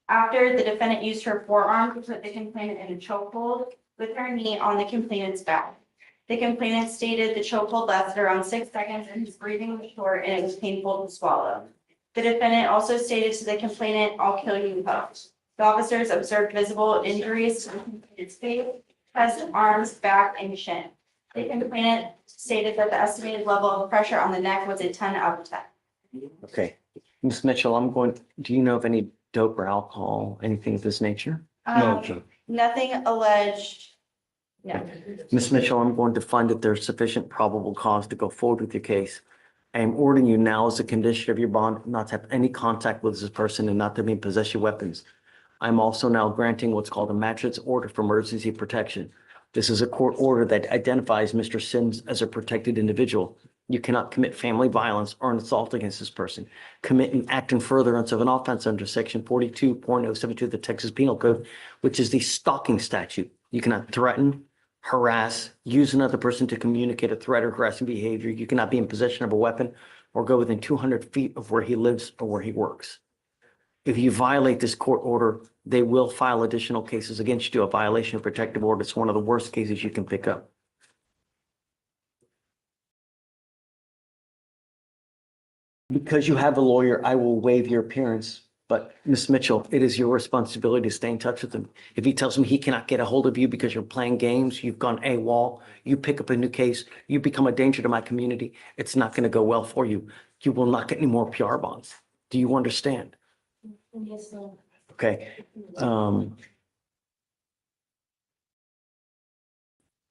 After, the defendant used her forearm to put the complainant in a chokehold with her knee on the complainant's back. The complainant stated the chokehold lasted around 6 seconds and his breathing was short and it was painful to swallow. The defendant also stated to the complainant, "I'll kill you, ho." The officers observed visible injuries to the complainant's face, chest, arms, back, and shin. The complainant stated that the estimated level of pressure on the neck was a 10 out of 10. Okay. Ms. Mitchell, do you know of any dope or alcohol, anything of this nature? Nothing alleged. No. Ms. Mitchell, I'm going to find that there's sufficient probable cause to go forward with your case. I am ordering you now as a condition of your bond not to have any contact with this person and not to be in possession of weapons. I'm also now granting what's called a mattress order for emergency protection. This is a court order that identifies Mr. Sims as a protected individual. You cannot commit family violence or an assault against this person. Commit an act in furtherance of an offense under section 42.072 of the Texas Penal Code, which is the stalking statute. You cannot threaten, harass, use another person to communicate a threat or harassing behavior. You cannot be in possession of a weapon or go within 200 feet of where he lives or where he works. If you violate this court order, they will file additional cases against you. A violation of protective order. It's one of the worst cases you can pick up. Because you have a lawyer, I will waive your appearance. But Ms. Mitchell, it is your responsibility to stay in touch with him. If he tells him he cannot get a hold of you because you're playing games, you've gone AWOL, you pick up a new case, you become a danger to my community, it's not going to go well for you. You will not get any more PR bonds. Do you understand? Yes, sir. Okay.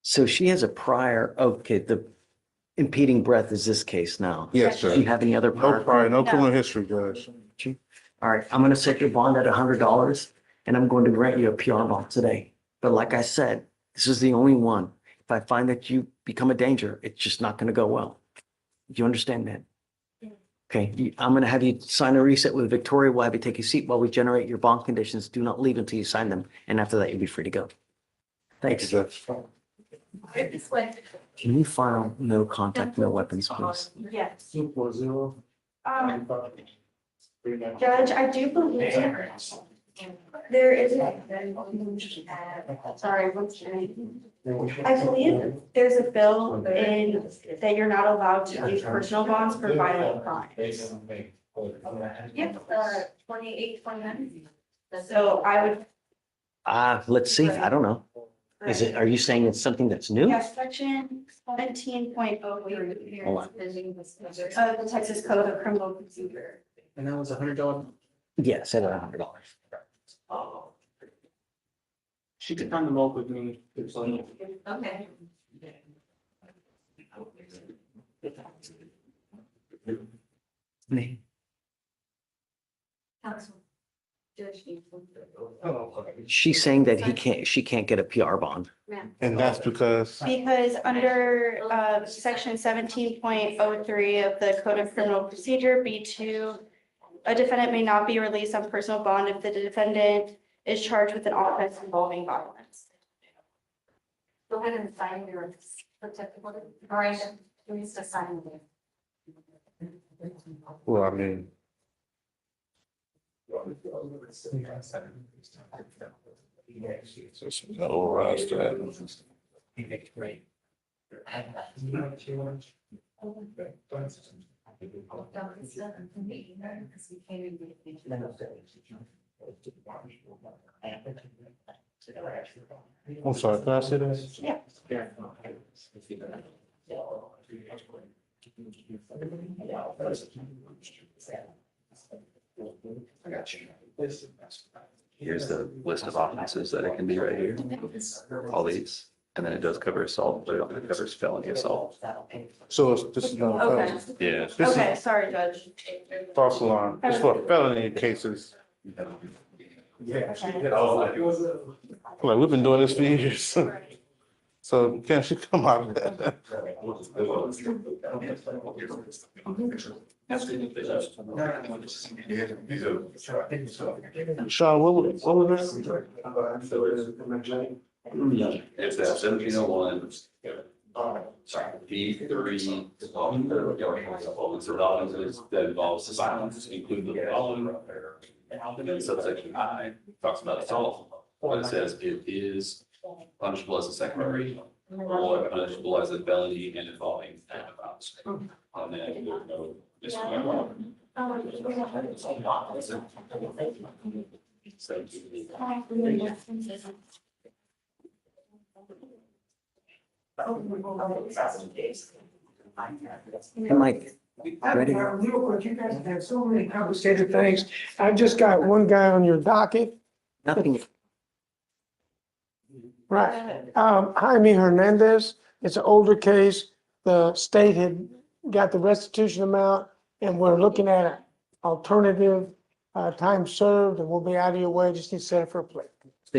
So she has a prior, okay, the impeding breath is this case now. Yes, sir. Do you have any other No prior? prior, no criminal history, Judge. All right, I'm gonna set your bond at $100 and I'm going to grant you a PR bond today. But like I said, this is the only one. If I find that you become a danger, it's just not gonna go well. Do you understand that? Okay, I'm gonna have you sign a reset with Victoria. We'll have you take a seat while we generate your bond conditions. Do not leave until you sign them. And after that, you'll be free to go. Thanks. Judge. This way. Can you file no contact, no weapons, please? Yes. 240. Judge, I do believe there is, sorry, what's your name? I believe there's a bill in that you're not allowed to use personal bonds for violent crimes. Yep, 28, 29. So I would, Let's see. I don't know. Is it, are you saying it's something that's new? Yes, section 17.03 Hold on. of the Texas Code of Criminal Procedure. And that was $100. Yeah, $700. She could find them all with me. Okay. Counsel. Judge David. She's saying that she can't get a PR bond. And that's because, Because under section 17.03 of the Code of Criminal Procedure, B2, a defendant may not be released on personal bond if the defendant is charged with an offense involving violence. Go ahead and sign your certificate. Miranda, please to sign there. well, I mean, I'm sorry, can I say that? Yeah. I got you. Here's the list of offenses that it can be right here. All these. And then it does cover assault, but it only covers felony assault. So this is not a Okay. felony. Yeah. This is Okay, sorry, Judge. false alarm. It's for felony cases. Like, we've been doing this for years. So can she come out of that? Sean, what was that? It's that 1701. Sorry, B3. Offenses that involves violence, including the following. And then subsection I talks about assault, but it says it is punishable as a second degree or punishable as a felony and involving act of violence. And then there's no discipline. Hey, Mike, ready? Real quick, you guys have had so many complicated things. I've just got one guy on your docket. Nothing. Right. Jaime Hernandez, it's an older case. The state had got the restitution amount and we're looking at an alternative time served and we'll be out of your way. Just need to set it for a plea.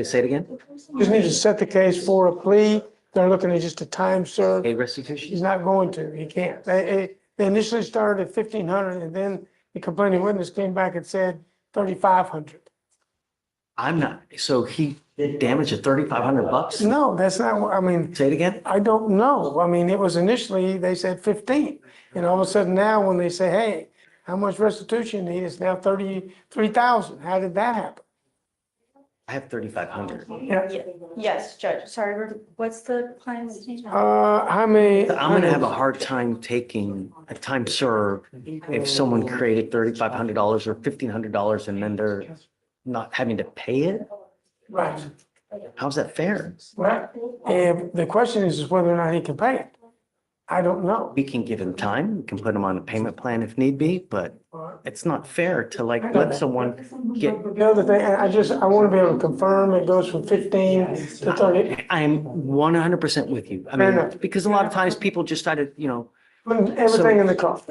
Say it again? Just need to set the case for a plea. They're looking at just a time served. A restitution? He's not going to, he can't. They initially started at 1,500 and then the complaining witness came back and said 3,500. I'm not, so he damaged at $3,500? No, that's not, what I mean, Say it again? I don't know. I mean, it was initially, they said 15. And all of a sudden now when they say, hey, how much restitution you need? It's now 33,000. How did that happen? I have 3,500. Yeah. Yes, Judge. Sorry, what's the client's name? Jaime. I'm gonna have a hard time taking a time served if someone created $3,500 or $1,500 and then they're not having to pay it? Right. How's that fair? Right. And the question is whether or not he can pay it. I don't know. We can give him time, we can put him on a payment plan if need be, but it's not fair to like let someone get. The other thing, I want to be able to confirm it goes from 15 to 30. I'm 100% with you. I Fair mean, enough. because a lot of times people just started, Putting everything in the car.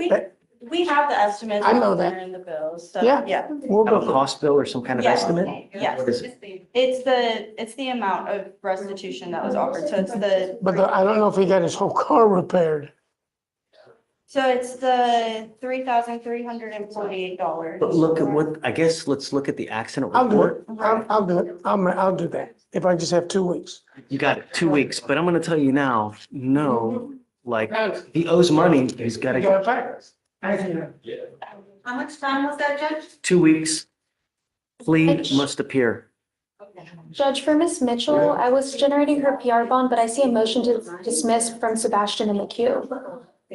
We have the estimates. I know that. In the bills, so, Yeah. yeah. We'll have a go. cost bill or some kind of Yes. estimate? Yes. Is- It's the amount of restitution that was offered. So it's the. But I don't know if he got his whole car repaired. So it's the $3,348. But look at what, I guess, let's look at the accident I'll do report. it. I'll do it. I'll do that. If I just have 2 weeks. You got it, 2 weeks, but I'm gonna tell you now, no, like, he owes money, he's You gotta, gotta pay. Thank you. How much time was that, Judge? 2 weeks. Plea must appear. Judge, for Ms. Mitchell, I was generating her PR bond, but I see a motion to dismiss from Sebastian in the queue.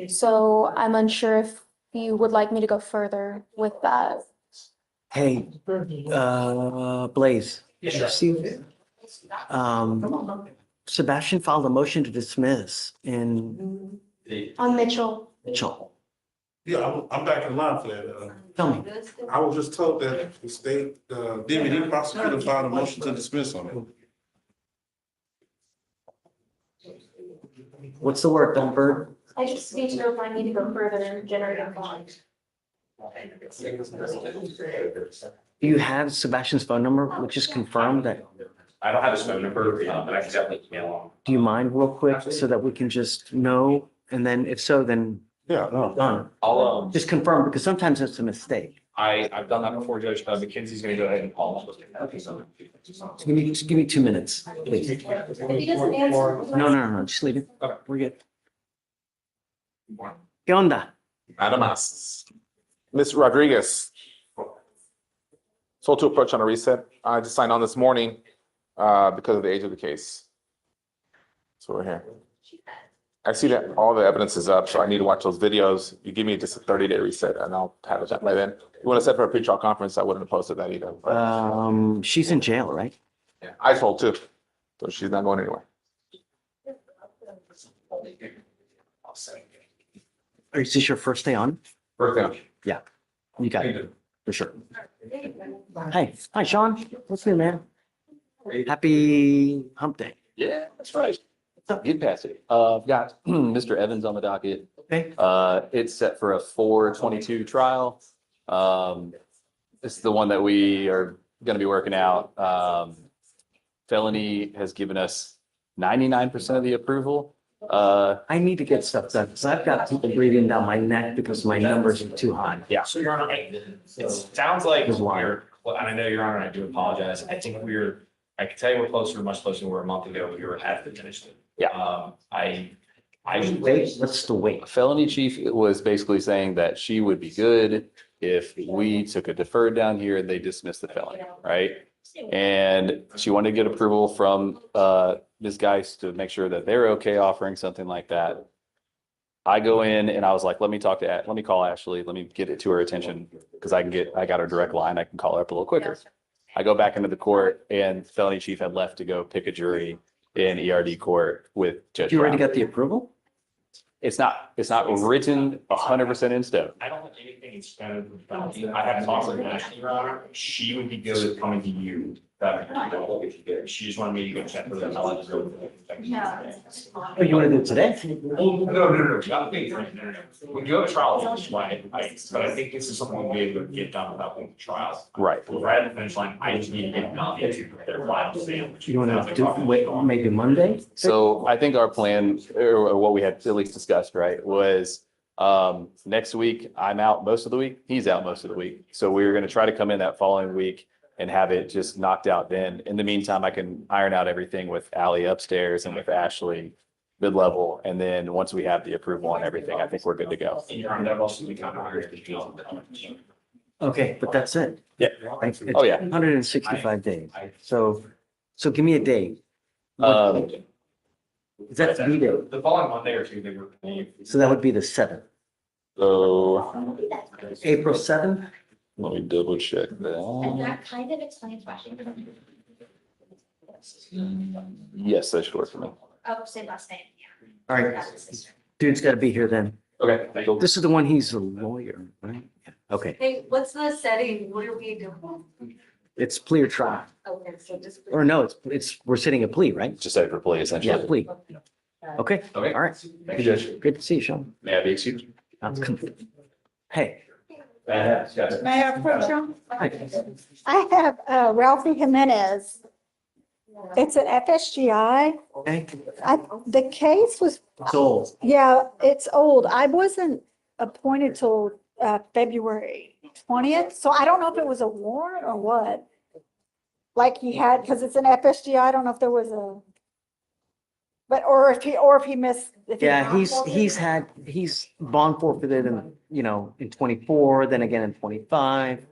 So I'm unsure if you would like me to go further with that. Hey, Blaze, did you see, Sebastian filed a motion to dismiss in On Mitchell. Mitchell. Yeah, I'm back in line for that. Tell me. I was just told that the state, deputy prosecutor filed a motion to dismiss on it. What's the word, Dunford? I just need to know if I need to go further generating bond. Do you have Sebastian's phone number, which is confirmed that, I don't have his phone number, but I can definitely email him. do you mind real quick so that we can just know? And then if so, then Yeah, no. done. I'll, Just confirm, because sometimes it's a mistake. I've done that before, Judge. McKenzie's gonna go ahead and call him. Just give me 2 minutes, please. If he doesn't answer. No, just leave it. Okay. We're good. ¿Qué onda? Nada más. Ms. Rodriguez. Sold to approach on a reset. I just signed on this morning because of the age of the case. So we're here. I see that all the evidence is up, so I need to watch those videos. You give me just a 30-day reset and I'll have it done by then. You want to set for a pre-trial conference, I wouldn't have posted that either. but, She's in jail, right? yeah, I told too, so she's not going anywhere. Is this your first day on? First thing. Yeah, you got it, for sure. Hi, Sean. What's new, man? Happy hump day. Yeah, that's right. Get past it. I've got Mr. Evans on the docket. Okay. It's set for a 4/22 trial. This is the one that we are gonna be working out. Felony has given us 99% of the approval. I need to get stuff done, because I've got people breathing down my neck because my numbers are too high. Yeah. So Your Honor, it sounds like Is why. well, and I know, Your Honor, and I do apologize. I think I can tell you we're closer, much closer than we were a month ago. We were at the finish. Yeah. I Wait, let's still wait. Felony chief was basically saying that she would be good if we took a deferred down here and they dismissed the felony, right? And she wanted to get approval from Ms. Geist to make sure that they're okay offering something like that. I go in and I was like, let me call Ashley, let me get it to her attention, because I got her direct line, I can call her up a little quicker. I go back into the court and felony chief had left to go pick a jury in ERD court with Judge You already Brown. got the approval? It's not written 100% in stone. I don't think anything is kind of, I have talked with Ashley, Your Honor. She would be good at coming to you. She just wanted me to go check with them. I'll let her go. Oh, you want to do it today? No. When you have a trial, this way, but I think this is something we'll be able to get done without going to trial. Right. We're at the finish line. I just need to get it done to their final stamp. You want to do, wait, maybe Monday? So I think our plan, or what we had at least discussed, right, was next week, I'm out most of the week, he's out most of the week. So we were going to try to come in that following week and have it just knocked out then. In the meantime, I can iron out everything with Ally upstairs and with Ashley mid-level. And then once we have the approval on everything, I think we're good to go. Okay, but that's it. Yeah. It's Oh, yeah. 165 days. So give me a date. Um, Is that the date? The following Monday or Tuesday, we're. So that would be the 7th. So April 7th? let me double check And that. that kind of explains Washington. Yes, that should work for me. Oh, same last name, yeah. All right. Dude's got to be here then. Okay. cool. This is the one, he's a lawyer, right? Yeah. Okay, Hey, what's the setting? What are we doing? it's plea or trial. Okay, so just. Or no, we're sitting a plea, right? Just say for plea Yeah, essentially. plea. Okay, Okay. all right. Thank you, Judge. Good to see you, Sean. May I be excused? Hey. May I approach you? Hi. I have Ralphie Jimenez. It's an FSGI. Okay. The case was, Sold. yeah, it's old. I wasn't appointed till February 20th, so I don't know if it was a warrant or what. Like he had, because it's an FSGI, I don't know if there was a, but, or if he missed. if he Yeah, forfeited. he's bond forfeited in 24, then again in 25.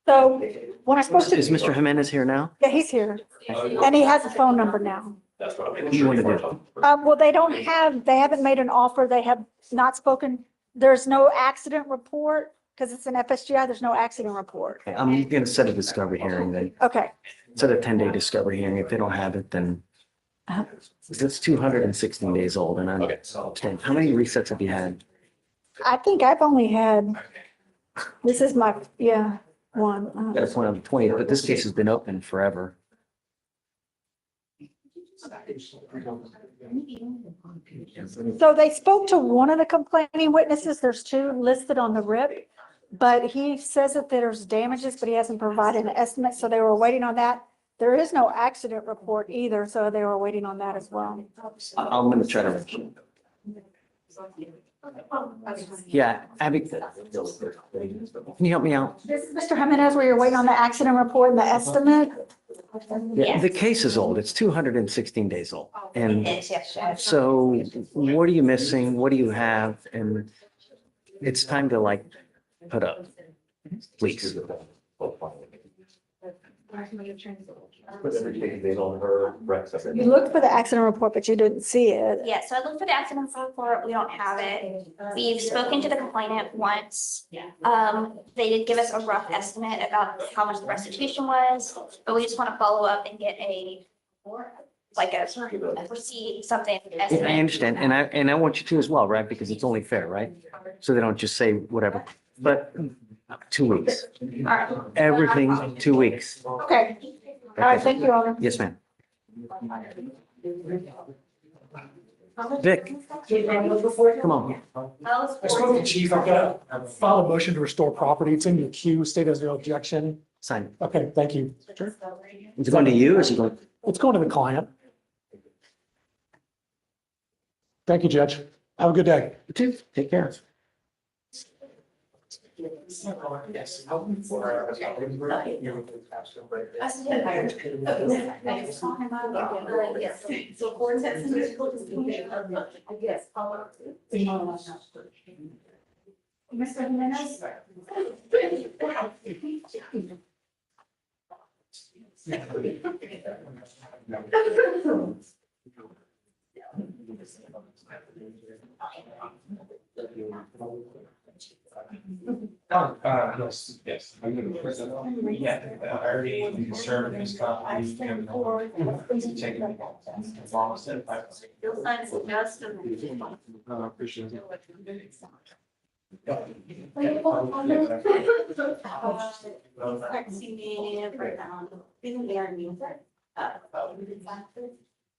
So when I'm supposed to. Is Mr. Jimenez here now? Yeah, he's here. And he has a phone number now. That's what What do you want to do? Well, they haven't made an offer. They have not spoken. There's no accident report because it's an FSGI. There's no accident report. Okay, I'm gonna set a discovery hearing then. Okay. Set a 10-day discovery hearing. If they don't have it, then It's 216 days old and I'm, how many resets have you had? I think I've only had, this is my, yeah, one. That's one of the 20, but this case has been open forever. So they spoke to one of the complaining witnesses. There's two listed on the RIP. But he says that there's damages, but he hasn't provided an estimate, so they were waiting on that. There is no accident report either, so they were waiting on that as well. I'm gonna try to. Yeah, Abby, can you help me out? This is Mr. Jimenez, where you're waiting on the accident report and the estimate? Yeah, the case is old. It's 216 days old. And so what are you missing? What do you have? And it's time to like put up, please. You looked for the accident report, but you didn't see it. Yeah, so I looked for the accident report. We don't have it. We've spoken to the complainant once. They did give us a rough estimate about how much the restitution was, but we just want to follow up and get a receipt, something. I understand. And I want you to as well, right? Because it's only fair, right? So they don't just say whatever, but 2 weeks. All right. Everything, 2 weeks. Okay. All right, thank you, Alder. Yes, ma'am. Vic, come on. I spoke to the chief. I've got to file a motion to restore property. It's in your queue. State has no objection. Sign it. Okay, thank you. Sure. Is it going to you or is it going? It's going to the client. Thank you, Judge. Have a good day. You too. Take care. Yes. Mr. Jimenez? Yes, yes. I'm gonna present. Yeah, I already served this copy. Taking. As long as it. Appreciate it.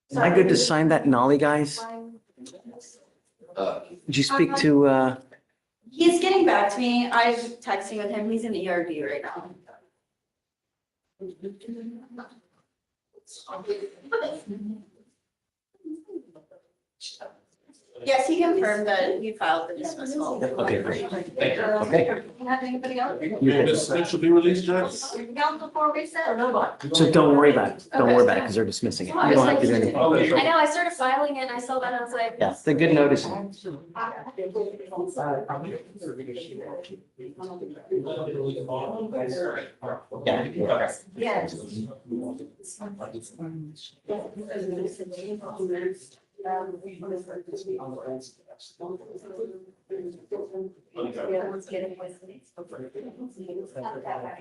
Am I good to sign that Nolly, guys? Did you speak to, He's getting back to me. I'm texting with him. He's in the ERD right now. Yes, he confirmed that you filed the dismissal. Okay, great. Thank you. Okay. You have anybody else? This should be released, Judge? Anything else before we set? So don't worry about it. Don't worry about it because they're dismissing it. You don't have to do anything. I know, I started filing it and I saw that and I was like. Yeah, the good notice. Yes.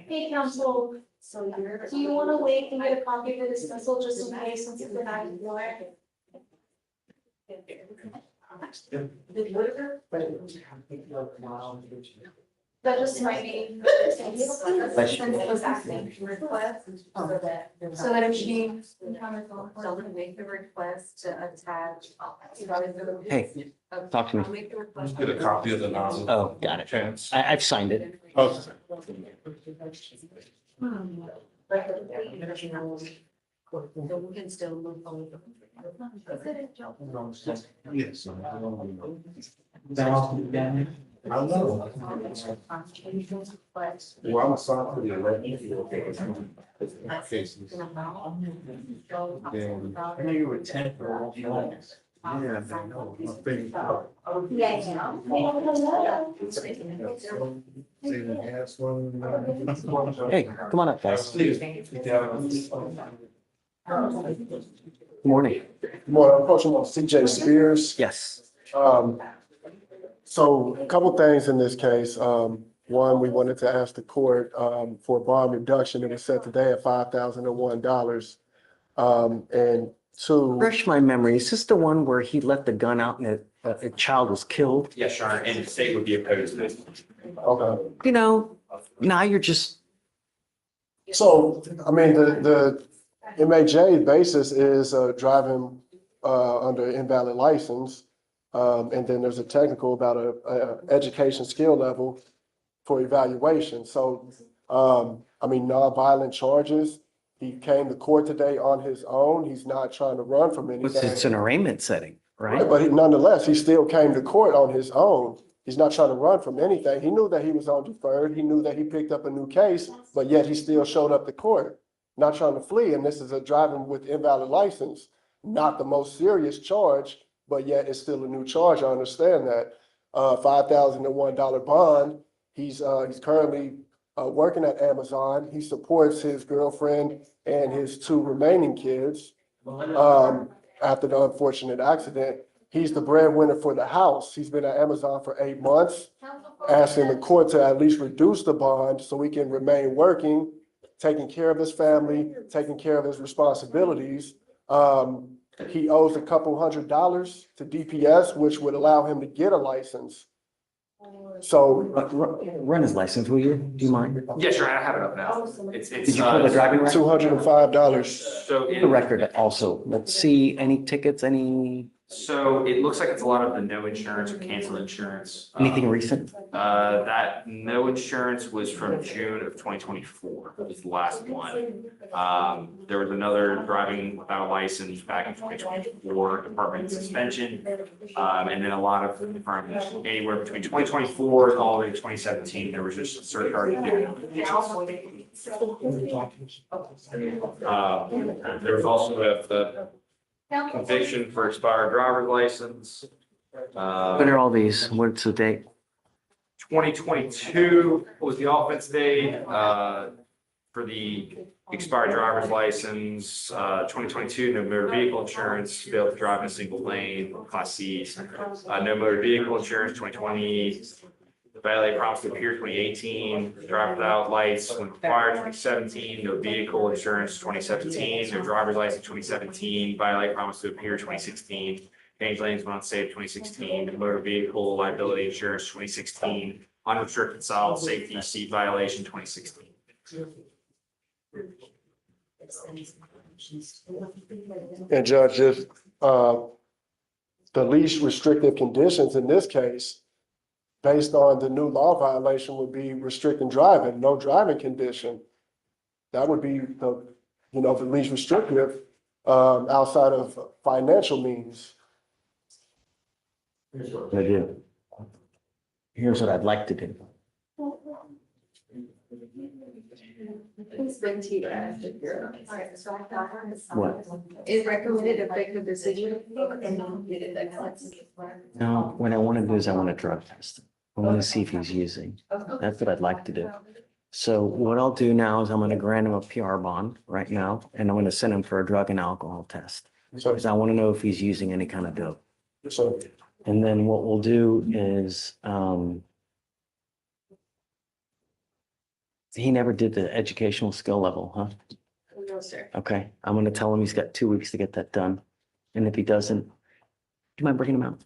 Hey, counsel, do you want to wait and get a copy of the dismissal just in case since it's the night before? That just might be. Since it was acting request. So that if she. So make the request to attach. Hey, talk to me. Get a copy of the novel. Oh, got it. I've signed it. Oh. So we can still move on. Yes. I know. Well, I'm assigned to the election. Cases. I know you were 10 for a long time. Yeah, I know. I'm thinking. Hey, come on up, guys. Good morning. Good morning, I'm coaching on CJ Spears. Yes. So a couple things in this case. One, we wanted to ask the court for a bond reduction that was set today at $5,001. And to, Refresh my memory. Is this the one where he let the gun out and a child was killed? Yes, Your Honor, and the state would be opposed to this. okay. You know, now you're just, So, I mean, the MAJ basis is driving under invalid license. And then there's a technical about a education skill level for evaluation. So, I mean, nonviolent charges. He came to court today on his own. He's not trying to run from anything. it's an arraignment setting, right? But nonetheless, he still came to court on his own. He's not trying to run from anything. He knew that he was on deferred. He knew that he picked up a new case, but yet he still showed up to court, not trying to flee. And this is a driving with invalid license, not the most serious charge, but yet it's still a new charge. I understand that. $5,001 bond. He's currently working at Amazon. He supports his girlfriend and his two remaining kids after the unfortunate accident. He's the breadwinner for the house. He's been at Amazon for 8 months, asking the court to at least reduce the bond so he can remain working, taking care of his family, taking care of his responsibilities. He owes a couple $100 to DPS, which would allow him to get a license. So Run his license, will you? Do you mind? Yes, Your Honor, I have it up now. It's, Did you pull the driving record? $205. So The record also. Let's see, any tickets, So it looks like it's a lot of the no insurance or canceled insurance. anything recent? That no insurance was from June of 2024, was the last one. There was another driving without a license back in 2024, department suspension. And then a lot of from anywhere between 2024 and all the way to 2017, there was just surcharge. There was also the conviction for expired driver's license. When are all these? What's the date? 2022 was the offense date, for the expired driver's license. 2022, no motor vehicle insurance, failed to drive in a single lane, class Cs. No motor vehicle insurance, 2020. The valet promised to appear 2018, drive without lights when required 2017, no vehicle insurance 2017, no driver's license 2017, valet promised to appear 2016, change lanes when unsafe 2016, motor vehicle liability insurance 2016, unrestricted solid safety seat violation 2016. And Judge, if the least restrictive conditions in this case, based on the new law violation, would be restricting driving, no driving condition. That would be the least restrictive outside of financial means. Here's what I do. Here's what I'd like to do. It's been to you. What? Is recommended effective decision. No, what I want to do is I want to drug test him. I want to see if he's using. That's what I'd like to do. So what I'll do now is I'm going to grant him a PR bond right now, and I'm going to send him for a drug and alcohol test. Because I want to know if he's using any kind of dope. So, And then what we'll do is, he never did the educational skill level, huh? No, sir. Okay, I'm going to tell him he's got 2 weeks to get that done. And if he doesn't, do you mind bringing him out?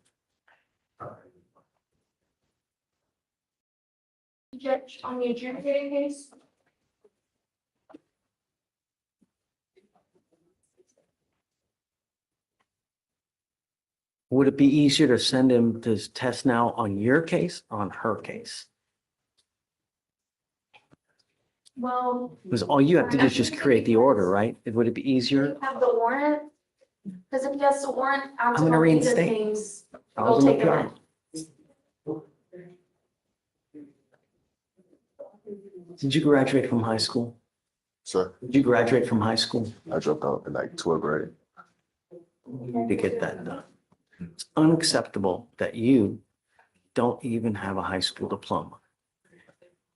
Judge, on the adjudicating case, Would it be easier to send him to test now on your case, or on her case? well, Because all you have to do is just create the order, right? Would it be do easier? you have the warrant? Because if he has the warrant, I'm out gonna to reinstate. things, I'll they'll do take my the PR. rent. Did you graduate from high school? Sir, Did you graduate from high school? I dropped out in like 12th grade. To get that done. It's unacceptable that you don't even have a high school diploma.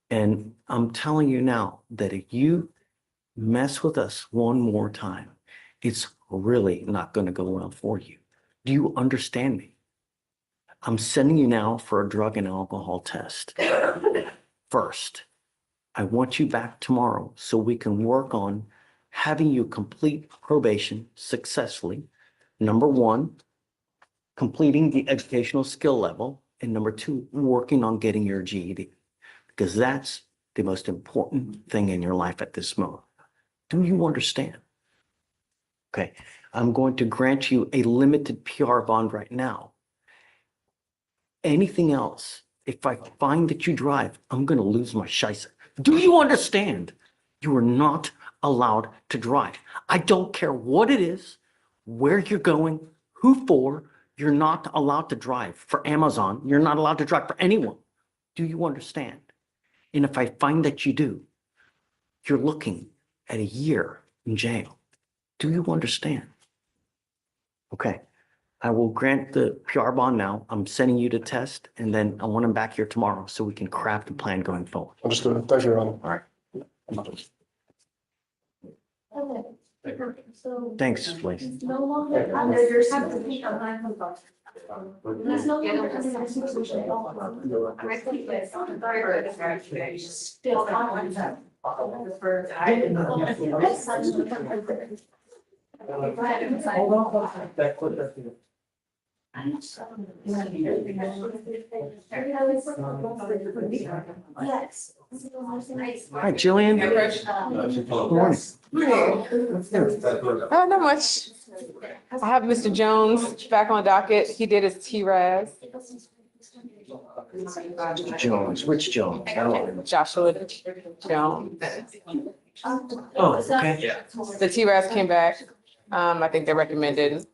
And I'm telling you now that if you mess with us one more time, it's really not going to go well for you. Do you understand me? I'm sending you now for a drug and alcohol test. First, I want you back tomorrow so we can work on having you complete probation successfully. Number one, completing the educational skill level. And number two, working on getting your GED. Because that's the most important thing in your life at this moment. Do you understand? Okay, I'm going to grant you a limited PR bond right now. Anything else, if I find that you drive, I'm going to lose my shicer. Do you understand? You are not allowed to drive. I don't care what it is, where you're going, who for. You're not allowed to drive for Amazon. You're not allowed to drive for anyone. Do you understand? And if I find that you do, you're looking at a year in jail. Do you understand? Okay, I will grant the PR bond now. I'm sending you to test, and then I want him back here tomorrow so we can craft a plan going forward. Understood. Thank you, Your Honor. All right. Thanks, Blaze. No longer under your supervision. He's no longer under your supervision at all. Still on that. Yes. Hi, Jillian. Good morning. Not much. I have Mr. Jones back on docket. He did his TRAS. Jones, which Jones? I don't remember. Joshua Jones. Oh, okay. The TRAS came back. I think they recommended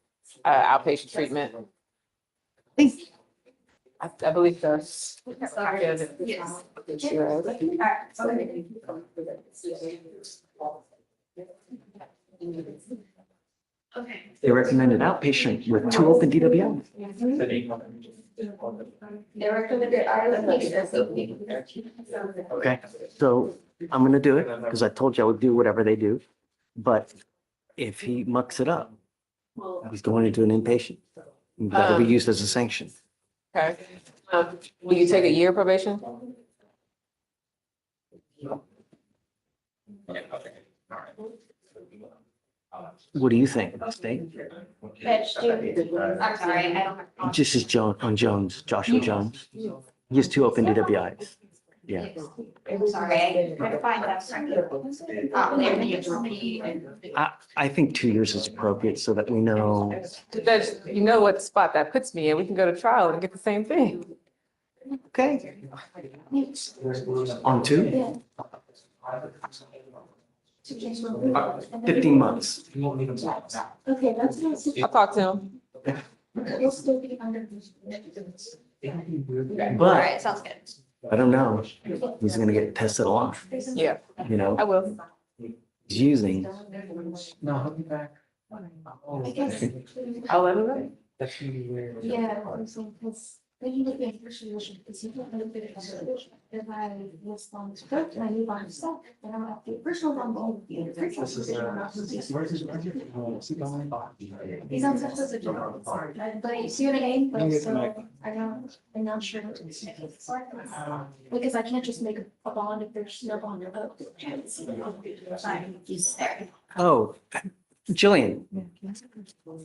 outpatient treatment. I believe so. Yes. Okay. They recommended outpatient with 2 open DWI. They recommended Okay, so I'm gonna do it because I told you I would do whatever they do. But if he mucks it up, he's going into an inpatient. That'll be used as a sanction. Okay. Will you take a year probation? What do you think, State? I'm sorry, I don't have. Just as Jones, Joshua Jones. He has 2 open DWIs. Yeah. I'm sorry, I couldn't find that. I think 2 years is appropriate so that we know. Judge, you know what spot that puts me in. We can go to trial and get the same thing. Okay. On 2? 15 months. Okay, that's. I'll talk to him. He'll still be under. All But right, sounds good. I don't know. He's gonna get tested a lot. Yeah, You know, I will. he's using. No, I'll be back. I guess. I'll let him know. That's really weird. Yeah, I'm saying, because then you look at your solution, because you don't know if if I was on to cook and I move on to stuff, then I'm at the personal one, all the other personal This is, decision, I'm not where's gonna his, do where's his, where's he going? He's on such a job, but you see what I mean, but so, I'm not sure what to say. Because I can't just make a bond if there's no bond revoked. Oh, Jillian,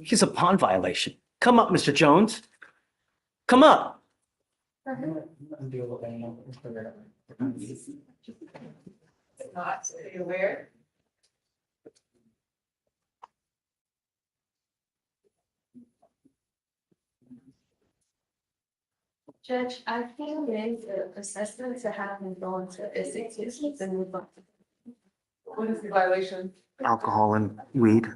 he's a bond violation. Come up, Mr. Jones. Come up. Not aware. Judge, I think the assessment to have him go into physics and move on. What is the violation? Alcohol and weed.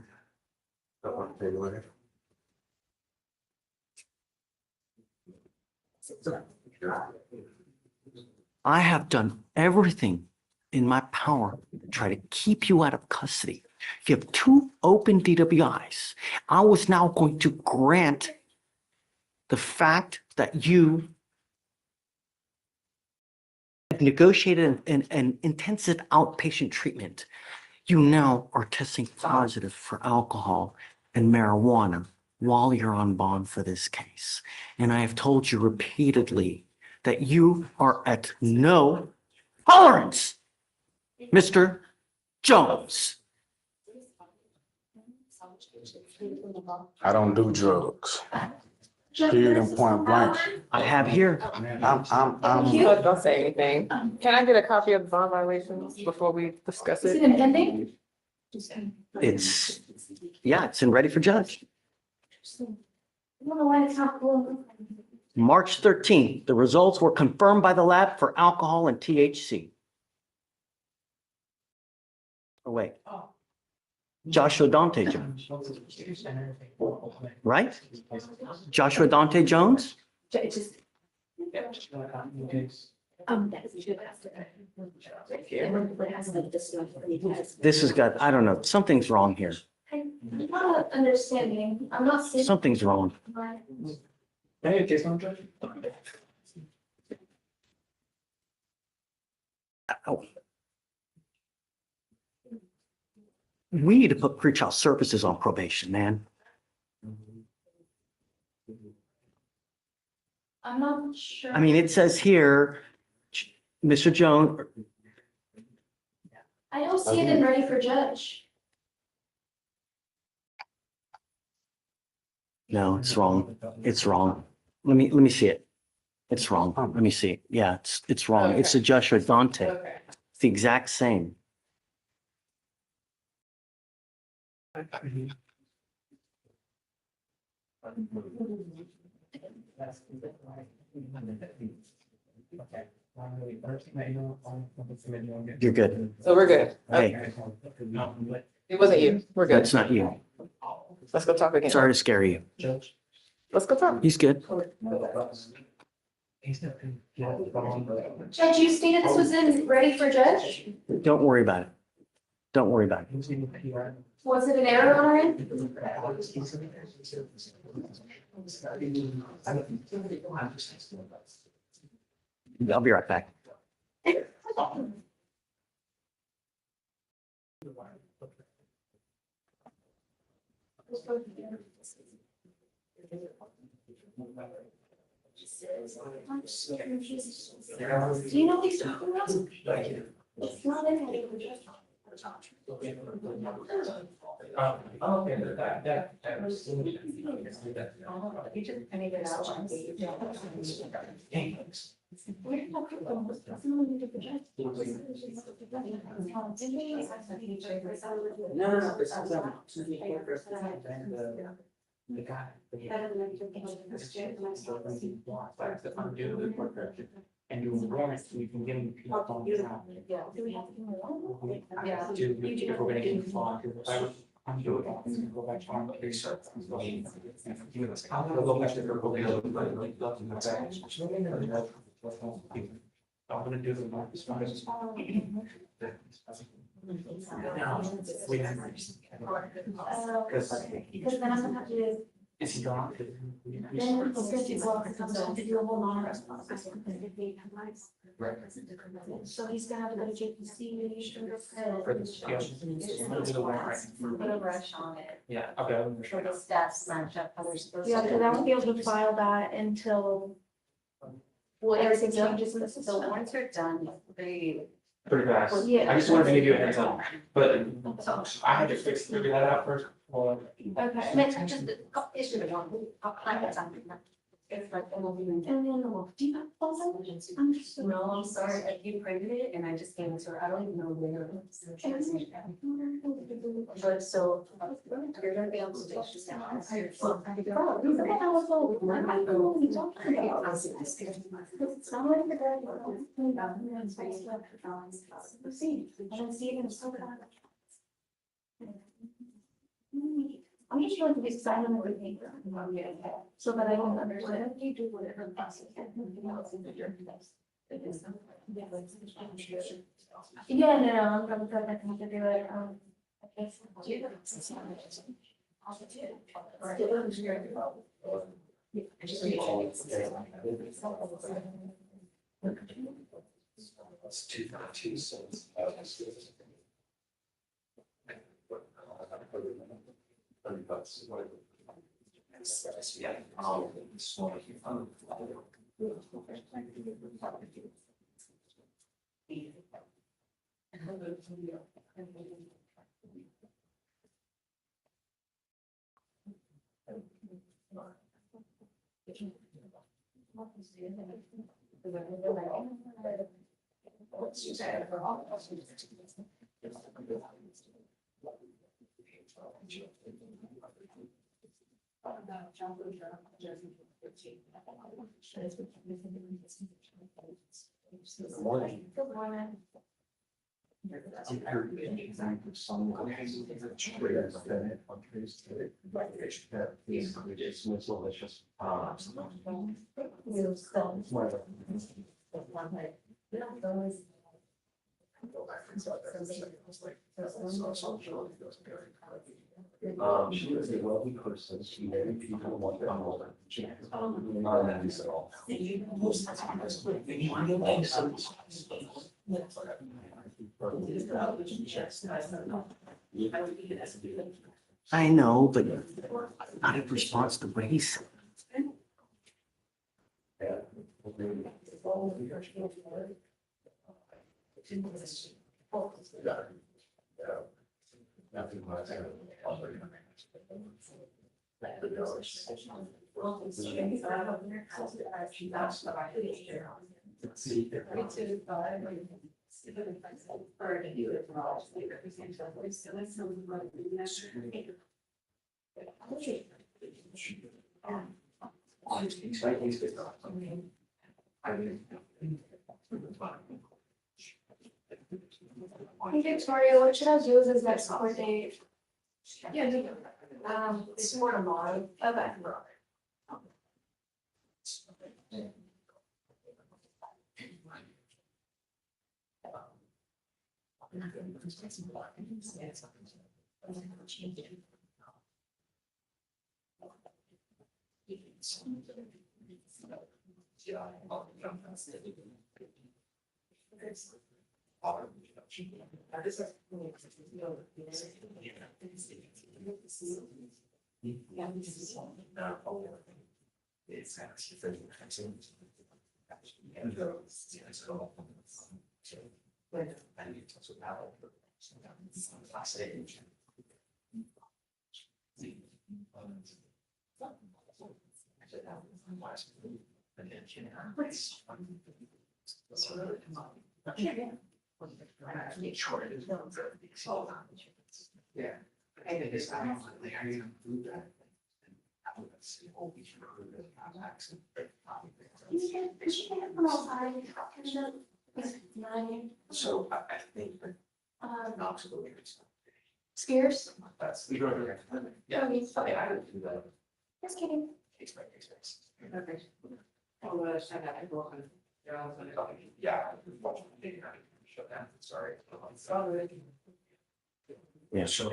I have done everything in my power to try to keep you out of custody. You have 2 open DWIs. I was now going to grant the fact that you have negotiated an intensive outpatient treatment. You now are testing positive for alcohol and marijuana while you're on bond for this case. And I have told you repeatedly that you are at no tolerance, Mr. Jones. I don't do drugs. Period and point blank. I have here. Don't say anything. Can I get a copy of the bond violations before we discuss Is it it? impending? It's, yeah, it's in ready for judge. I don't know why it's not cool. March 13th, the results were confirmed by the lab for alcohol and THC. Oh, wait. Joshua Dante Jones, right? Joshua Dante Jones? This has got, I don't know, something's wrong here. I'm not understanding. I'm not seeing. Something's wrong. Oh. We need to put pretrial services on probation, man. I'm not sure. I mean, it says here, Mr. Jones, I don't see it in ready for judge. no, it's wrong. It's wrong. Let me see it. It's wrong. Let me see. Yeah, it's wrong. It's a Joshua Dante. It's the exact same. You're good. So we're good. Hey, It wasn't you. We're good. that's not you. Let's go talk again. Sorry to scare you. Let's go talk. He's good. Judge, you stated this was in ready for judge? Don't worry about it. Don't worry about it. Was it an error on our end? I'll be right back. Do you know these documents? It's not in ready for judge. The guy. And you warrant, we can give him. Do we have to do more? Yeah. If we're gonna get him flawed, I'm doing it, I'm gonna go back to our research. I'm gonna go back to the probation. I'm gonna do the mark as far as. We have. Because then I'm gonna have to. Is he gone? Then the script will have to do a whole non-arrest process. Right. So he's gonna have to go to JPC. For this, yeah. I'm gonna do the warrant right. Put a rush on it. Yeah, okay. For the stats match up how they're supposed to. Yeah, because I won't be able to file that until. Well, everything Everything changes, changes. so once they're done, they. Pretty fast. Yeah. I just wanted to give you a heads up, but I had to figure that out first. Well, Okay. It's just one, I'll climb it something. It's like, and And then, do you have false evidence? I'm just. no, I'm sorry, if you printed it and I just gave it to her, I don't even know where. But so. You're gonna be on station now. It's not like the I don't see it in so I'm just trying to be silent with everything. So that I don't understand. You do whatever possible. Yeah, no, I'm gonna have to do it, I guess. It's 2 cents. Yeah. She was a wealthy person. She married people who want to come over. I know, but not in response to race. Hey, Victoria, what should I do with this next court date? Yeah, it's more tomorrow. Okay. Yeah. So I think that. Spears? That's. Yeah. I would do that. Just kidding. Case by case basis. Yeah. Shut down, sorry. Yeah. So.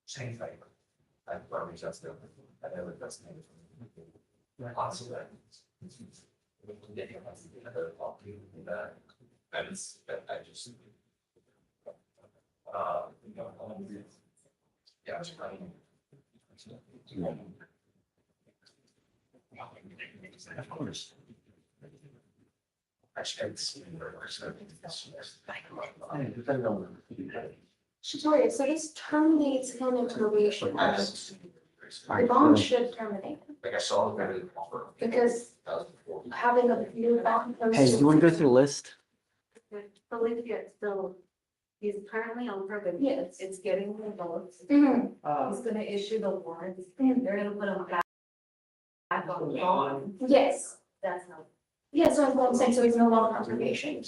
Same thing. I've learned just that. I never does. Lots of that. And it's, I just. Yeah. It's funny. Of course. Victoria, so this terminates him in probation. The bond should terminate him Like I saw the offer. because having a new bond. Hey, do you want to go through the list? Believe it's still, he's currently on probation. Yes. It's getting results. Mhm. He's gonna issue the warrants, and they're gonna put him back on bond. Yes, That's not, yes, that's what I'm saying, so he's no longer on probation.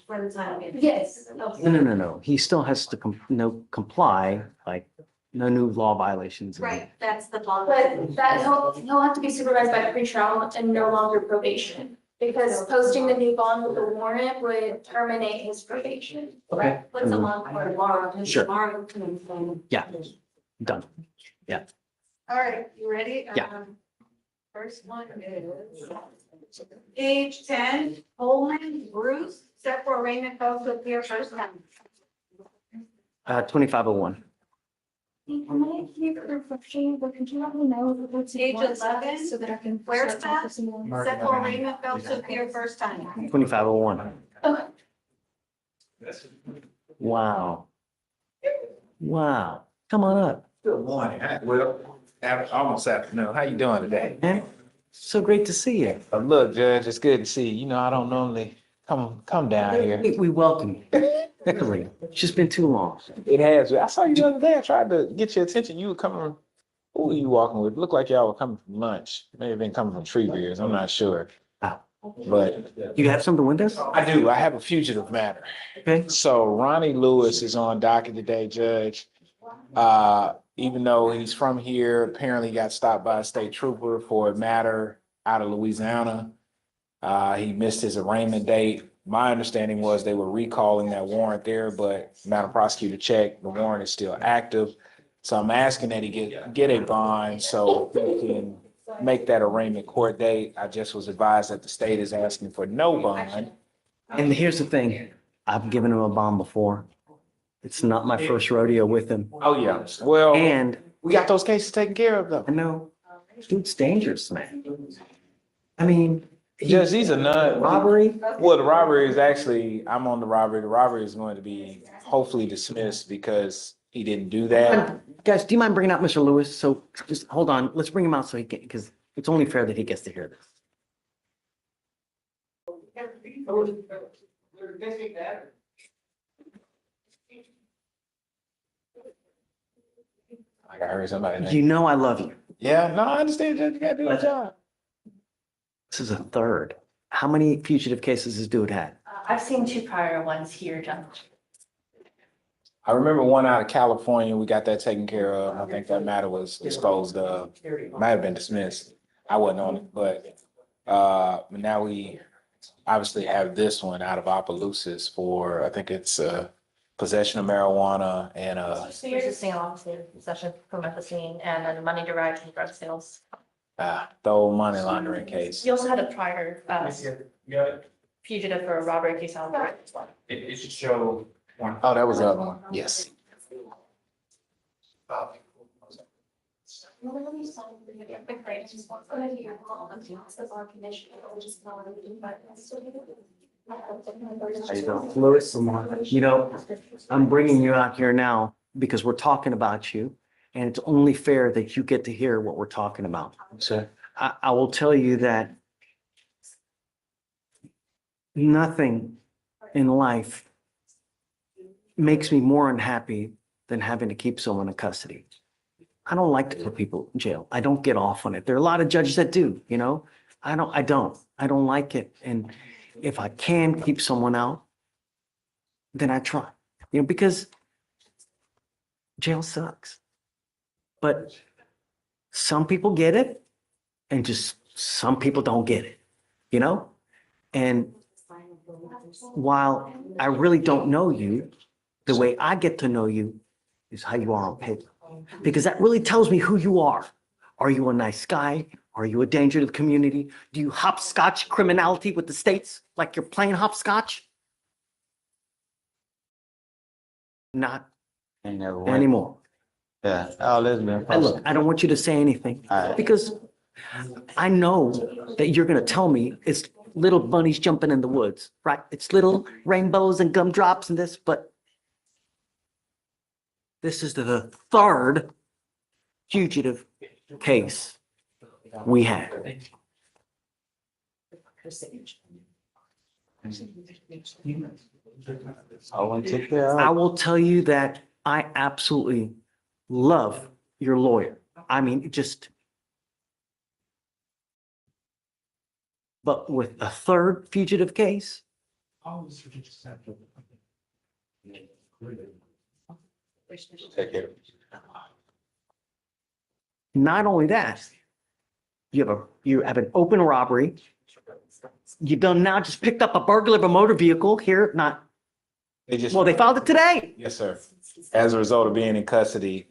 for the time being. Yes. No. He still has to comply, like, no new law violations. Right, that's the bond. But that he'll have to be supervised by pretrial and no longer probation. Because posting the new bond with the warrant would terminate his probation. Okay. Puts him on for tomorrow, and Sure. tomorrow can then. Yeah, done. All right, you ready? Yeah. First one is page 10, Holman Bruce, set for arraignment called to appear first time. 2501. Can I keep a reflection, but could you let me know what's Page 11, so that I can? where's start that? focusing on- Sexual arraignment fell to appear first time. 2501. Okay. Wow. Wow. Come on up. Good morning. Almost afternoon. How you doing today? Man, so great to see you. Look, Judge, it's good to see you. You know, I don't normally come down here. We welcome you. Really. It's just been too long. It has. I saw you the other day. I tried to get your attention. You were coming. Who were you walking with? Looked like y'all were coming from lunch. May have been coming from Tree Beers. I'm not sure. But You have something with us? I do. I have a fugitive matter. Okay. So Ronnie Lewis is on docket today, Judge. Even though he's from here, apparently got stopped by a state trooper for a matter out of Louisiana. He missed his arraignment date. My understanding was they were recalling that warrant there, but Madam Prosecutor checked, the warrant is still active. So I'm asking that he get a bond so he can make that arraignment court date. I just was advised that the state is asking for no bond. And here's the thing. I've given him a bond before. It's not my first rodeo with him. Oh, yeah. Well, And we got those cases taken care of though. I know, dude's dangerous, man. I mean, Judge, these are not robbery. Well, the robbery is actually, I'm on the robbery. The robbery is going to be hopefully dismissed because he didn't do that. Guys, do you mind bringing out Mr. Lewis? So just hold on. Let's bring him out so he can, because it's only fair that he gets to hear this. Like I heard somebody. You know I love you. Yeah, no, I understand, Judge. You gotta do your job. This is a third. How many fugitive cases has dude had? I've seen 2 prior ones here, Judge. I remember one out of California. We got that taken care of. I think that matter was disposed of. Might have been dismissed. I wasn't on it, but now we obviously have this one out of Opelousas for, I think it's possession of marijuana and So you're just seeing obviously possession from methazine and then money derived from drug sales. the old money laundering case. You also had a prior fugitive for a robbery case on. It should show one. Oh, that was the other one. Yes. How you doing? Lewis, you know, I'm bringing you out here now because we're talking about you, and it's only fair that you get to hear what we're talking about. Sir. I will tell you that nothing in life makes me more unhappy than having to keep someone in custody. I don't like to put people in jail. I don't get off on it. There are a lot of judges that do, you know? I don't like it. And if I can keep someone out, then I try, you know, because jail sucks. But some people get it and just some people don't get it, you know? And while I really don't know you, the way I get to know you is how you are on paper, because that really tells me who you are. Are you a nice guy? Are you a danger to the community? Do you hopscotch criminality with the states like you're playing hopscotch? Not anymore. Yeah. Oh, listen, man. And look, I don't want you to say anything because I know that you're going to tell me it's little bunnies jumping in the woods, right? It's little rainbows and gumdrops and this, but this is the third fugitive case we had. I will tell you that I absolutely love your lawyer. I mean, but with a third fugitive case, Take care. not only that, you have an open robbery. You done now just picked up a burglar of a motor vehicle here, they filed it today. Yes, sir. As a result of being in custody,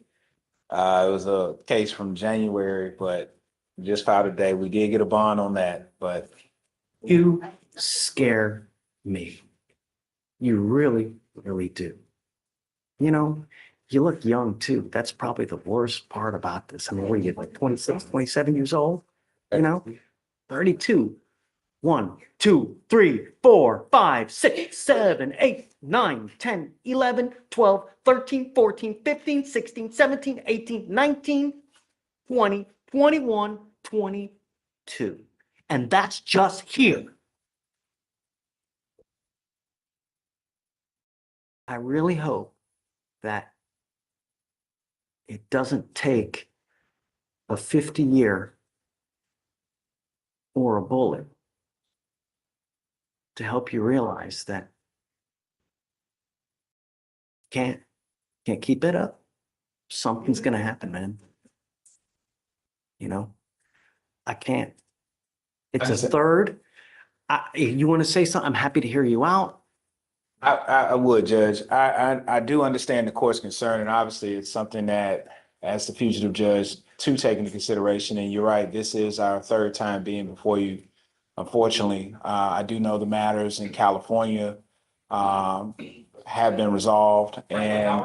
it was a case from January, but we just filed today. We did get a bond on that, but You scare me. You really, really do. You know, You look young too. That's probably the worst part about this. I mean, what are you, like 26, 27 years old? You know, 32. 1, 2, 3, 4, 5, 6, 7, 8, 9, 10, 11, 12, 13, 14, 15, 16, 17, 18, 19, 20, 21, 22. And that's just here. I really hope that it doesn't take a 50-year or a bullet to help you realize that can't keep it up. Something's gonna happen, man. You know, I can't. It's a third. You want to say something? I'm happy to hear you out. I would, Judge. I do understand the court's concern, and obviously it's something that, as the fugitive judge, to take into consideration. And you're right, this is our third time being before you. Unfortunately, I do know the matters in California have been resolved, and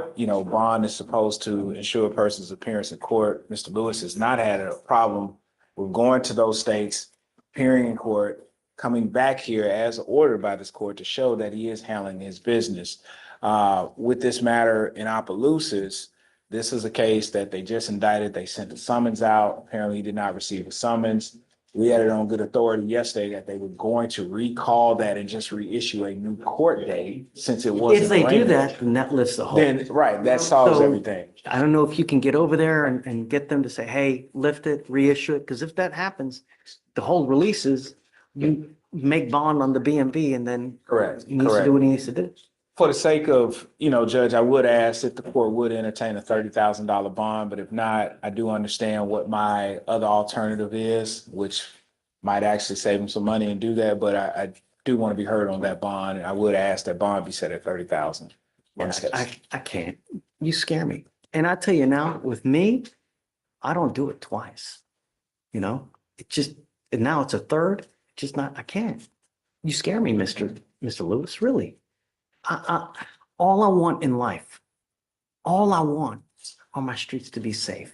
bond is supposed to ensure a person's appearance in court. Mr. Lewis has not had a problem with going to those states, appearing in court, coming back here as ordered by this court to show that he is handling his business. With this matter in Opelousas, this is a case that they just indicted. They sent the summons out. Apparently, he did not receive a summons. We had it on good authority yesterday that they were going to recall that and just reissue a new court date since it wasn't. If they do arraigned. that, then that lifts the hold. Then, right, that solves So, everything. I don't know if you can get over there and get them to say, hey, lift it, reissue it, because if that happens, the hold releases, you make bond on the BMV and then Correct. he needs to do what he needs to do. For the sake of, Judge, I would ask if the court would entertain a $30,000 bond, but if not, I do understand what my other alternative is, which might actually save him some money and do that, but I do want to be heard on that bond, and I would ask that bond be set at 30,000. I can't. You scare me. And I tell you now, with me, I don't do it twice. It just, and now it's a third, just not, I can't. You scare me, Mr. Lewis, really. All I want in life, all I want are my streets to be safe.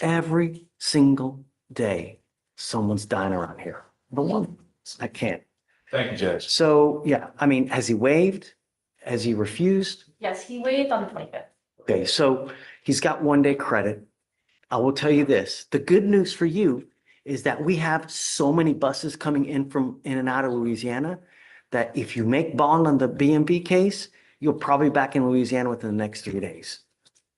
Every single day, someone's dying around here. But one, I can't. Thank you, Judge. So, yeah, I mean, has he waived? Has he refused? Yes, he waived on the 25th. Okay, so he's got 1 day credit. I will tell you this, the good news for you is that we have so many buses coming in from in and out of Louisiana that if you make bond on the BMV case, you'll probably be back in Louisiana within the next 3 days.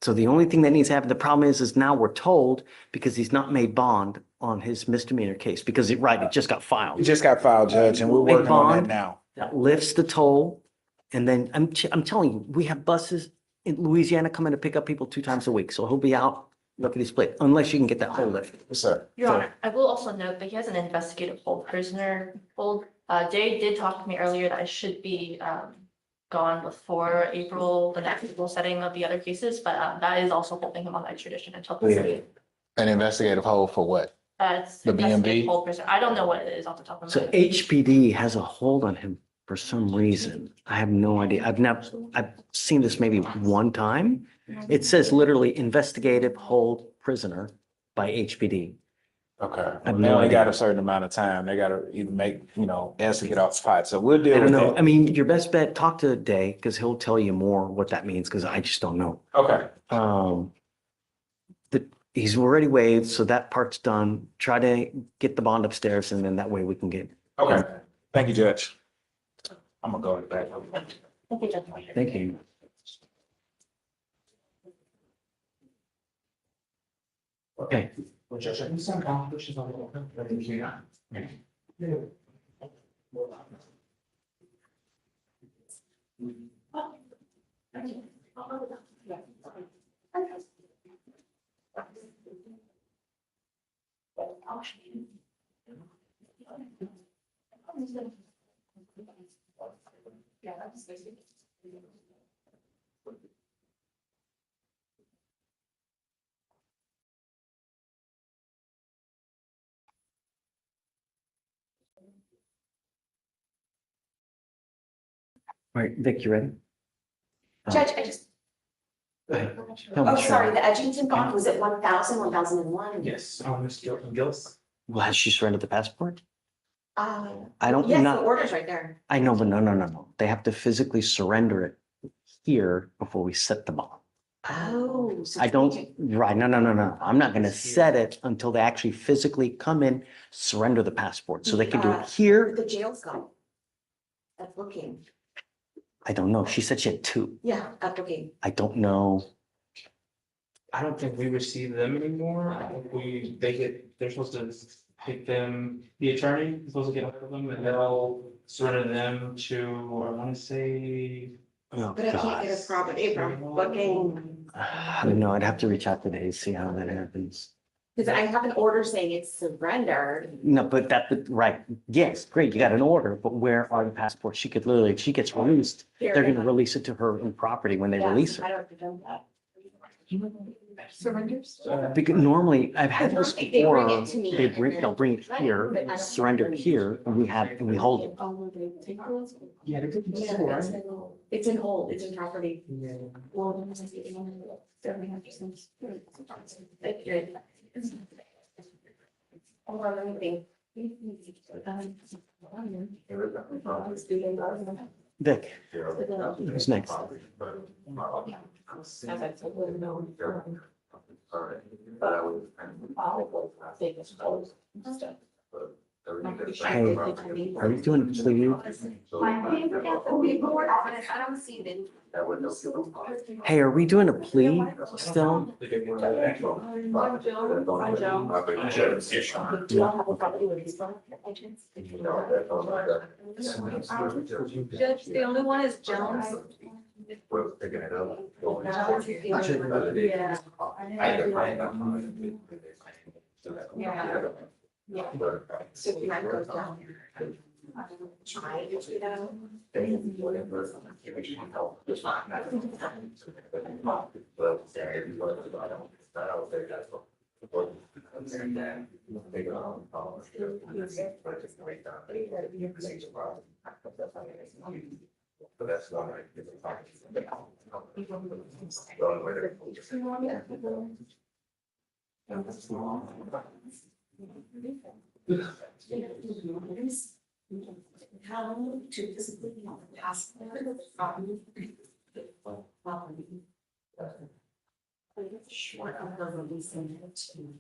So the only thing that needs to happen, the problem is now we're told because he's not made bond on his misdemeanor case because it just got filed. It just got filed, Judge, and we're Make working on that bond, now. That lifts the toll. And then I'm telling you, we have buses in Louisiana coming to pick up people 2 times a week. So he'll be out, look at his plate, unless you can get that hold lifted. Yes, sir. Your Honor, I will also note that he has an investigative hold prisoner hold. Jay did talk to me earlier that I should be gone before April, the next April setting of the other cases, but that is also holding him on extradition until this date. An investigative hold for what? It's The investigative BMV? hold prisoner. I don't know what it is off the top of my So head. HPD has a hold on him for some reason. I have no idea. I've seen this maybe one time. It says literally investigative hold prisoner by HPD. Okay. I have They no only got idea. a certain amount of time. They got to either make, else to get off the pot. So we'll I deal don't with know. I that. mean, your best bet, talk to Day because he'll tell you more what that means because I just don't know. Okay. He's already waived, so that part's done. Try to get the bond upstairs and then that way we can get. Okay. Thank you, Judge. I'm gonna go back. Thank you, Judge. Thank you. Okay. All right, Vic, you ready? Judge, I just Oh, sorry, the Edgington bond, was it 1,000, 1,001? Yes, Mr. Gillis. Well, has she surrendered the passport? Uh, I don't, yes, the not, order's right there. I know, but no. They have to physically surrender it here before we set the bond. Oh. so I don't, right, no. I'm not gonna set it until they actually physically come in, surrender the passport, so they can do it here. The jail's gone. That's looking. I don't know. She said she had two. Yeah, that's looking. I don't know. I don't think we receive them anymore. I think they're supposed to pick them, the attorney is supposed to get hold of them and they'll surrender them to, I wanna say. Oh, But I can't God. get a property from looking, I don't know. I'd have to reach out today, see how that happens. because I have an order saying it's surrendered. No, but right. Yes, great. You got an order, but where are the passports? She could literally, if she gets released, they're gonna release it to her in property when they release I her. don't have done that. Surrenders? Because normally, I've had this They bring before, it to me they'll bring it here, surrender it here, and we hold it. Yeah, they did. It's in hold, it's in property. Well, hold on, let me think. Vic, who's next? Hey, are we doing plea? Hey, are we doing a plea still? Judge, the only one is Jones. So we might go down. Try to, But that's not right. How to physically passport from short of the releasing it to.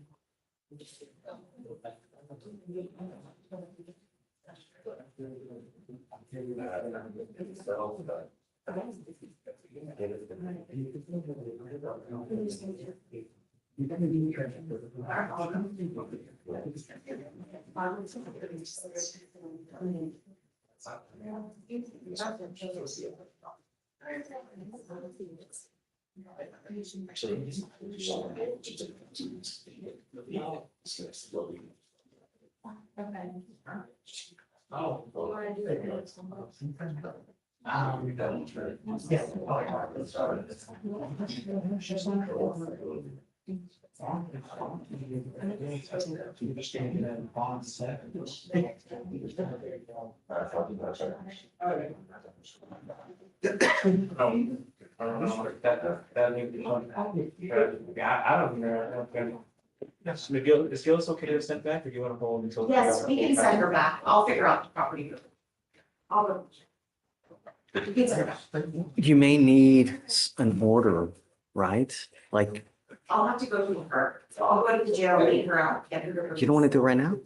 Yes, McGill, is Gillis okay to send back or do you want to hold until? Yes, we can send her back. I'll figure out the property. We can send her back. You may need an order, right? Like, I'll have to go to her. So I'll go to the jail, meet her out, get her. you don't want to do it right now?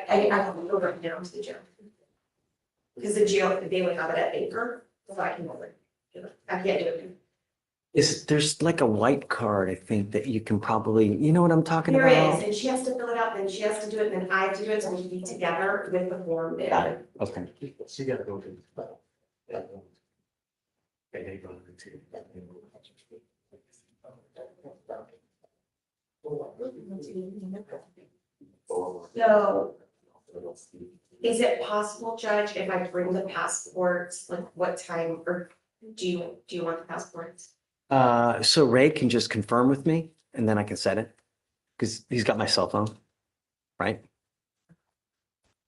I have to go right down to the jail. Because the jail, they would have it at Baker, so I can over. I can't do it. There's like a white card, I think, that you can probably, you know what I'm talking There about? is, and she has to fill it out, then she has to do it, then I have to do it, so we can be together with the form. Got it, okay. So you gotta go to. Okay, go to. So is it possible, Judge, if I bring the passports, like what time, or do you want the passports? So Ray can just confirm with me and then I can set it. Because he's got my cell phone, right?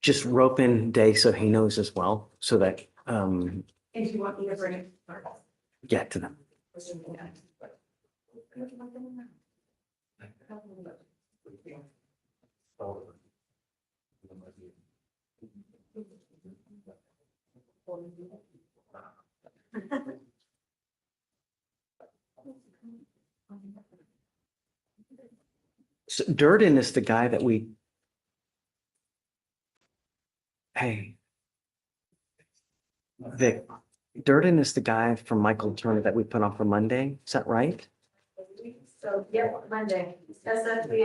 Just rope in Day so he knows as well, so that And do you want me to bring it? get to them. So Durden is the guy that we. Hey. Vic, Durden is the guy from Michael Turner that we put on for Monday. Is that right? So, yeah, Monday, that's at the,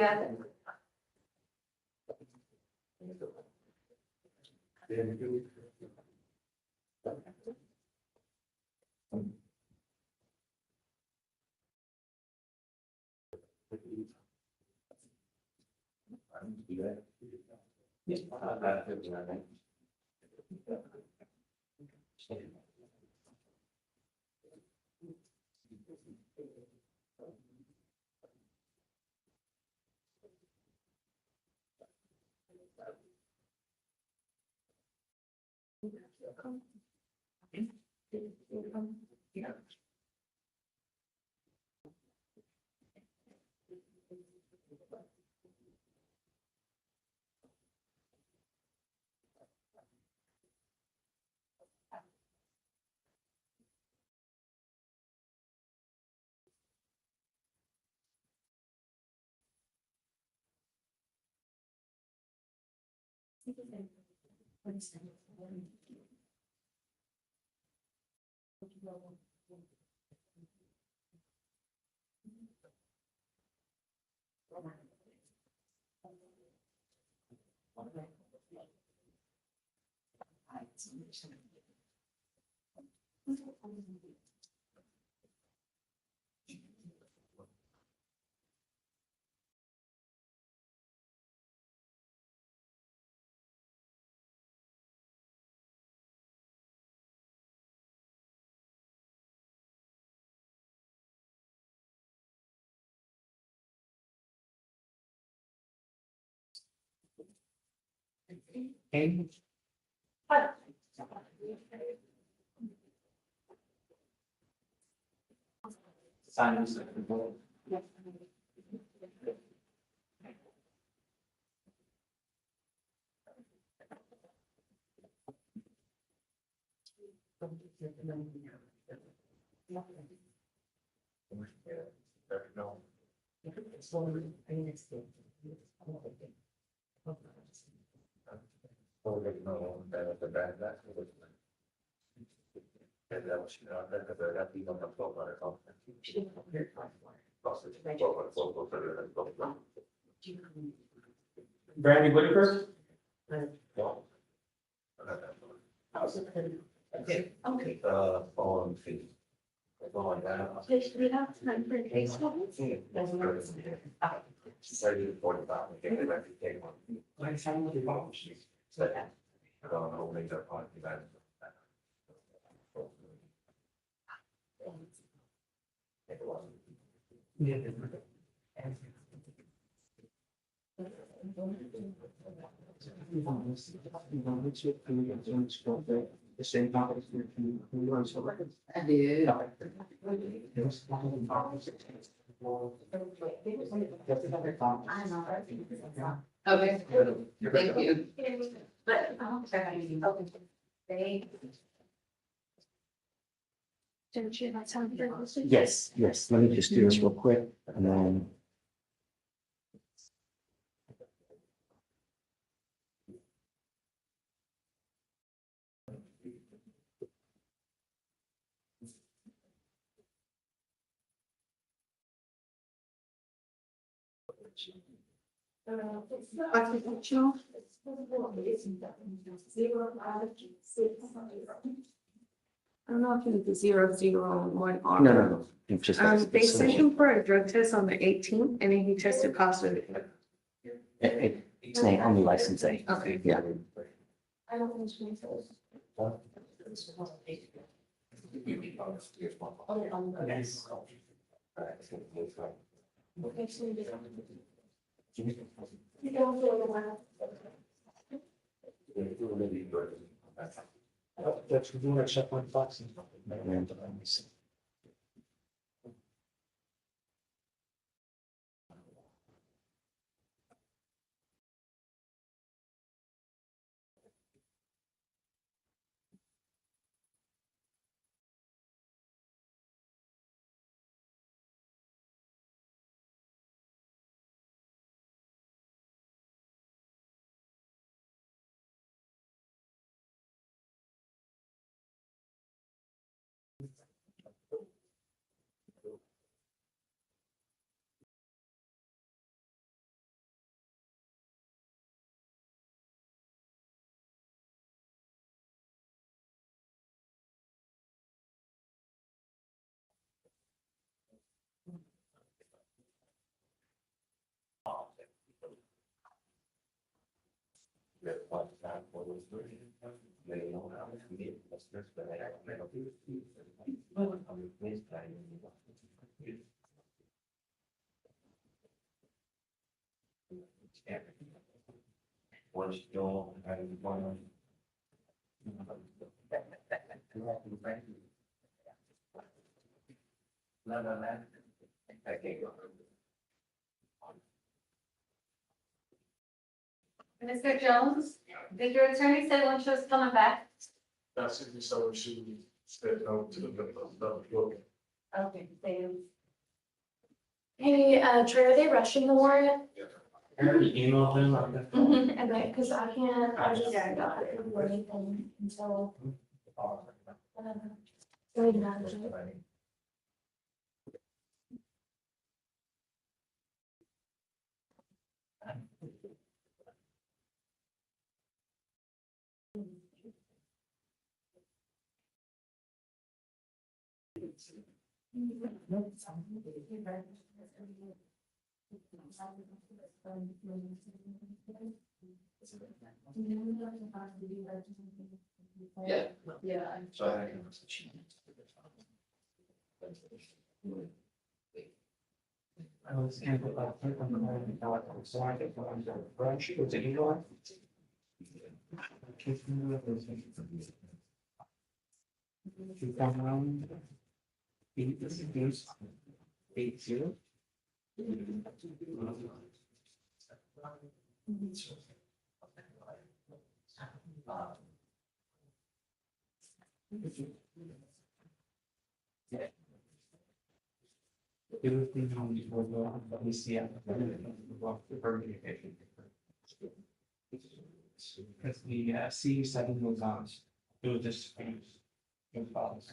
Brandy Whitaker? Okay. On feet. Going down. We have time for case studies? 30 to 45. Okay, they might be taking one. So, I'll make that part of that. The same topic. I did. Okay, thank you. But, okay. They. Didn't you have time for this? Yes, yes. Let me just do this real quick and then. Occupational. I don't know if it's a 001 R. No. It's just. They sent him for a drug test on the 18th and then he tested positive. It's on the license A. Okay. Yeah. I don't think she knows. That's doing a check my boxing. What's your, one? No. Okay. Mr. Jones, did your attorney say when she was coming back? That's it, so she said no to the. Okay, thanks. Hey, Trey, are they rushing the warrant? I already emailed them. Okay, because I can't, I just don't have to do anything until. Wait a minute. Yeah. Yeah. Sorry. I was going to put on the side of the branch, was it you? You come around. 80. Because the C7 was on, it was just. It follows.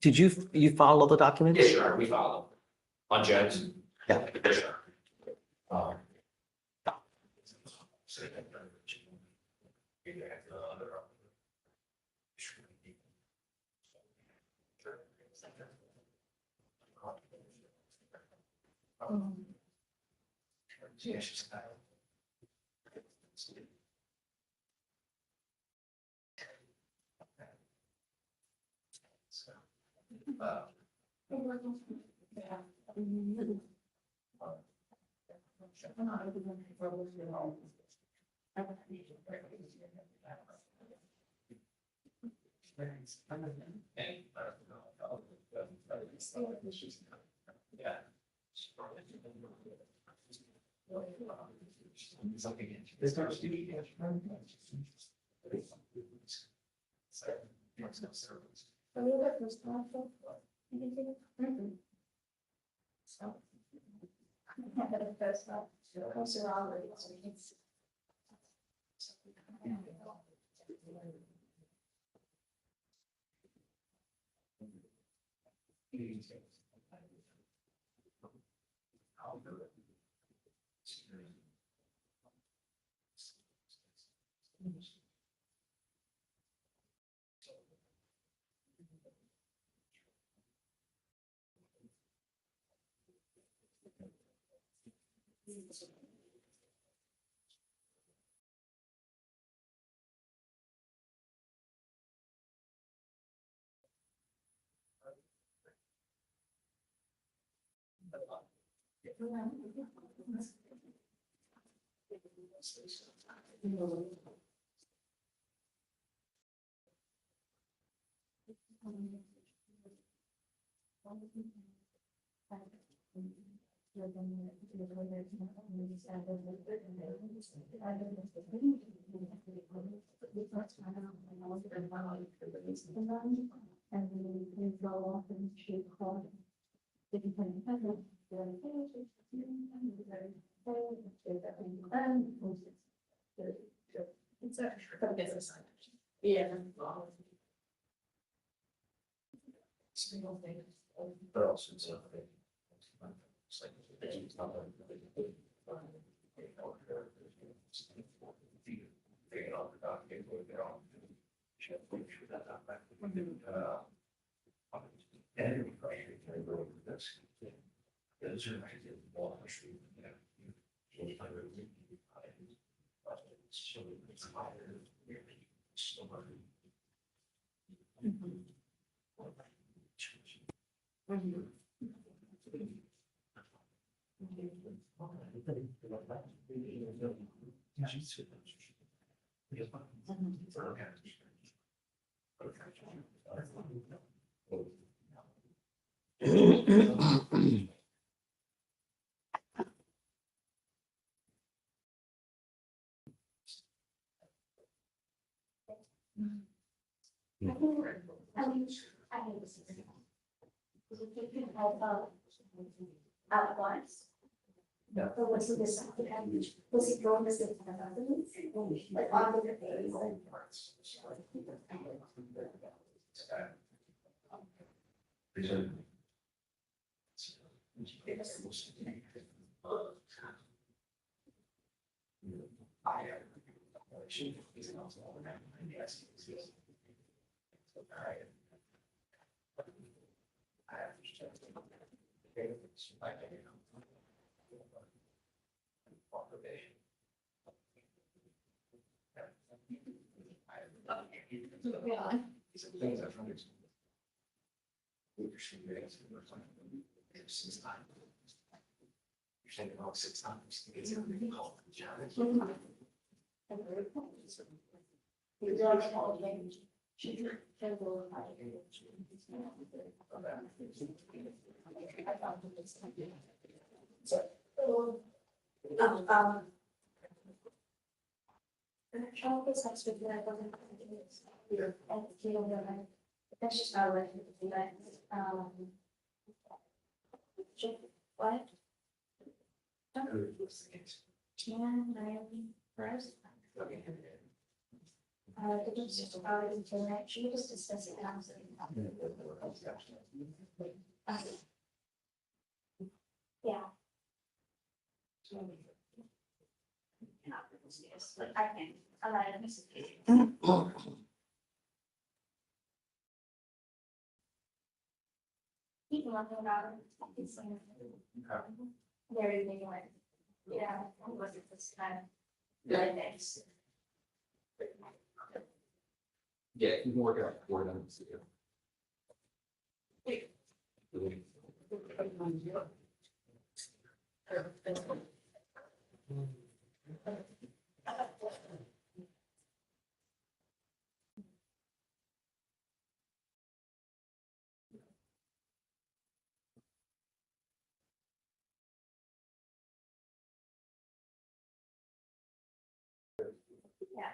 Did you follow the documents? Yeah, sure, we follow. On Judge? Yeah. Sure. Yeah. But also, it's At once. So what's this? Was he going to say? Like on the face. That's just not what what? Can I first? It was just about it tonight. Should we just discuss it now? Yeah. Like I can, I'm not in this. Keep looking about it. Very big one. Yeah, it wasn't this time. Really nice. Yeah, you can work it out. Work it out. Yeah.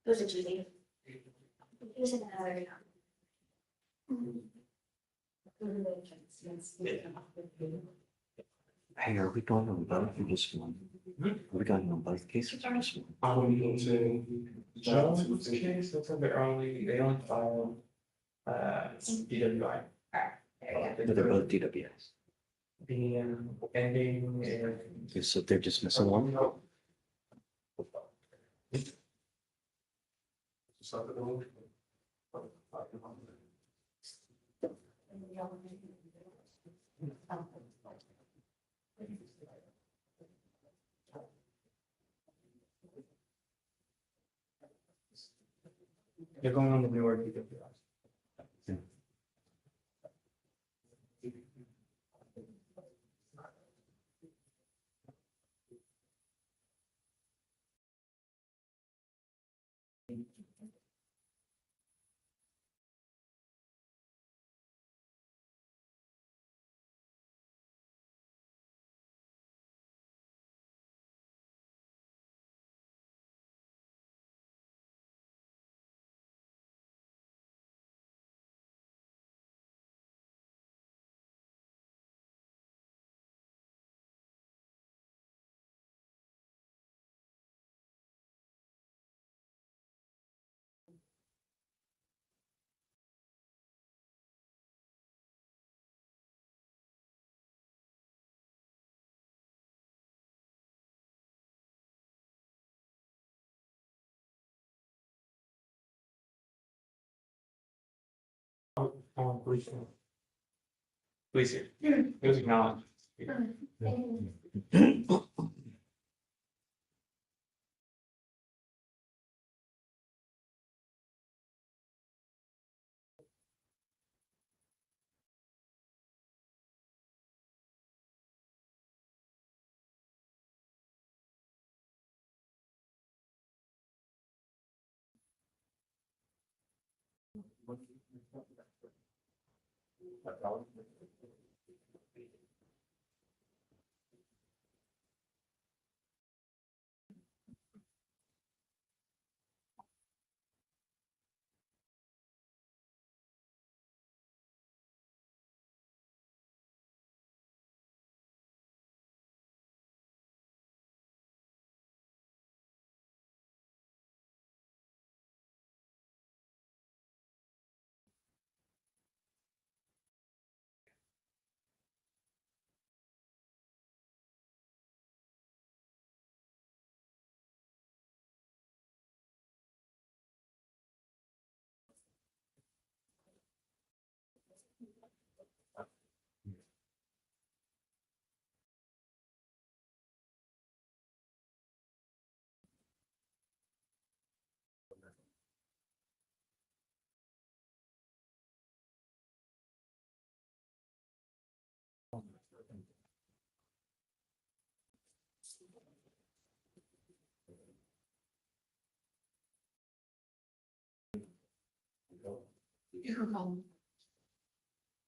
Those are Judy. Here's another. Hey, are we going on both or just one? We got on both cases. Jones case, that's a bit early, they only filed, DWI. But they're both DWIs. The ending and. Okay, so they're just missing one. They're going on the newer DWI. Police. Police here. It was acknowledged.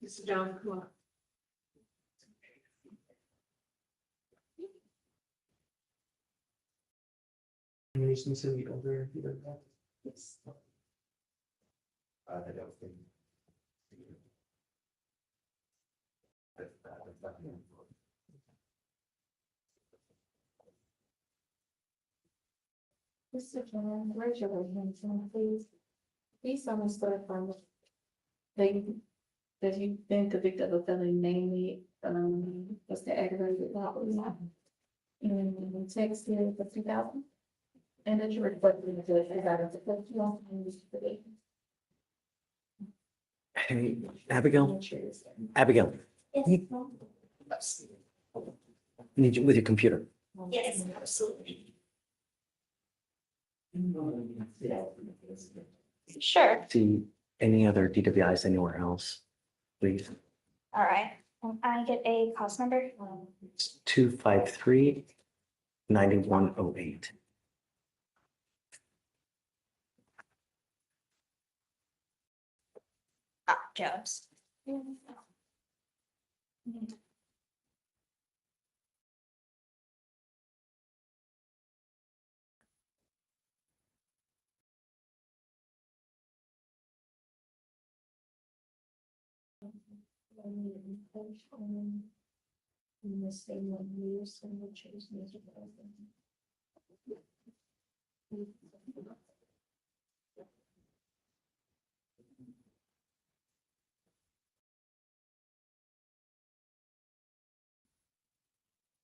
Mr. John, come on. Relations to the older. Yes. I don't think. Mr. Chairman, raise your right hand, please. Please solemnly swear affirm that you've been convicted of a felony, namely, what's the aggravated robbery? In Texas, for 2000. And that you reflect the judge as I was supposed to on this today. Hey, Abigail, Abigail, you need you with your computer. Yes, absolutely. Sure. See any other DWIs anywhere else, please? All right. Can I get a cost number? It's 253-9108. Jobs.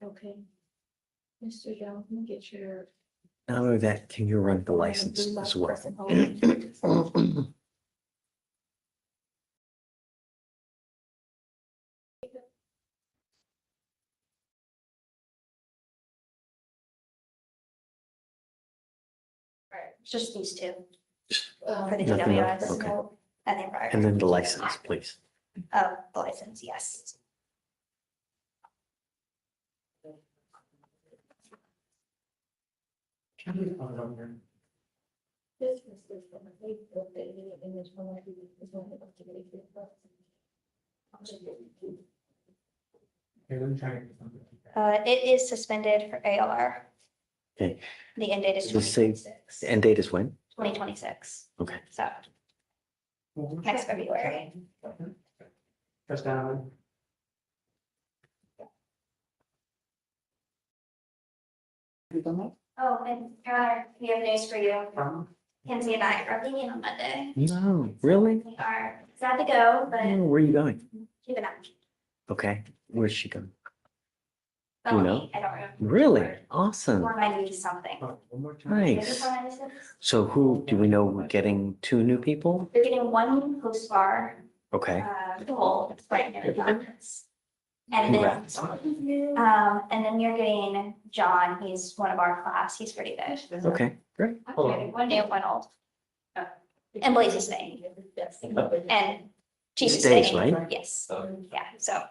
Okay. Mr. Jones, can you get your. Not only that, can you run the license as well? Just these two. Uh, For the nothing else? DWIs. Okay. And then prior. And then the license, please. The license, yes. It is suspended for ALR. Okay. The end date is Just say, 2026. the end date is when? 2026. Okay. So next February. Press down. Oh, and Your Honor, we have news for you. Kenzie and I are leaving on Monday. No, really? We are sad to go, but Oh, where are you going? keep it up. Okay, where's she going? Oh, Do you know? I don't remember. Really? Awesome. For my niece something. Maybe Nice. for my niece. So who, do we know we're getting two new people? They're getting one co-star, Okay, whole, right now. And then, congrats. and then you're getting John, he's one of our class, he's pretty good. Okay, great. One new, one old. And Blaze is staying. And Chief is Stays, staying. right? Yes, yeah, so.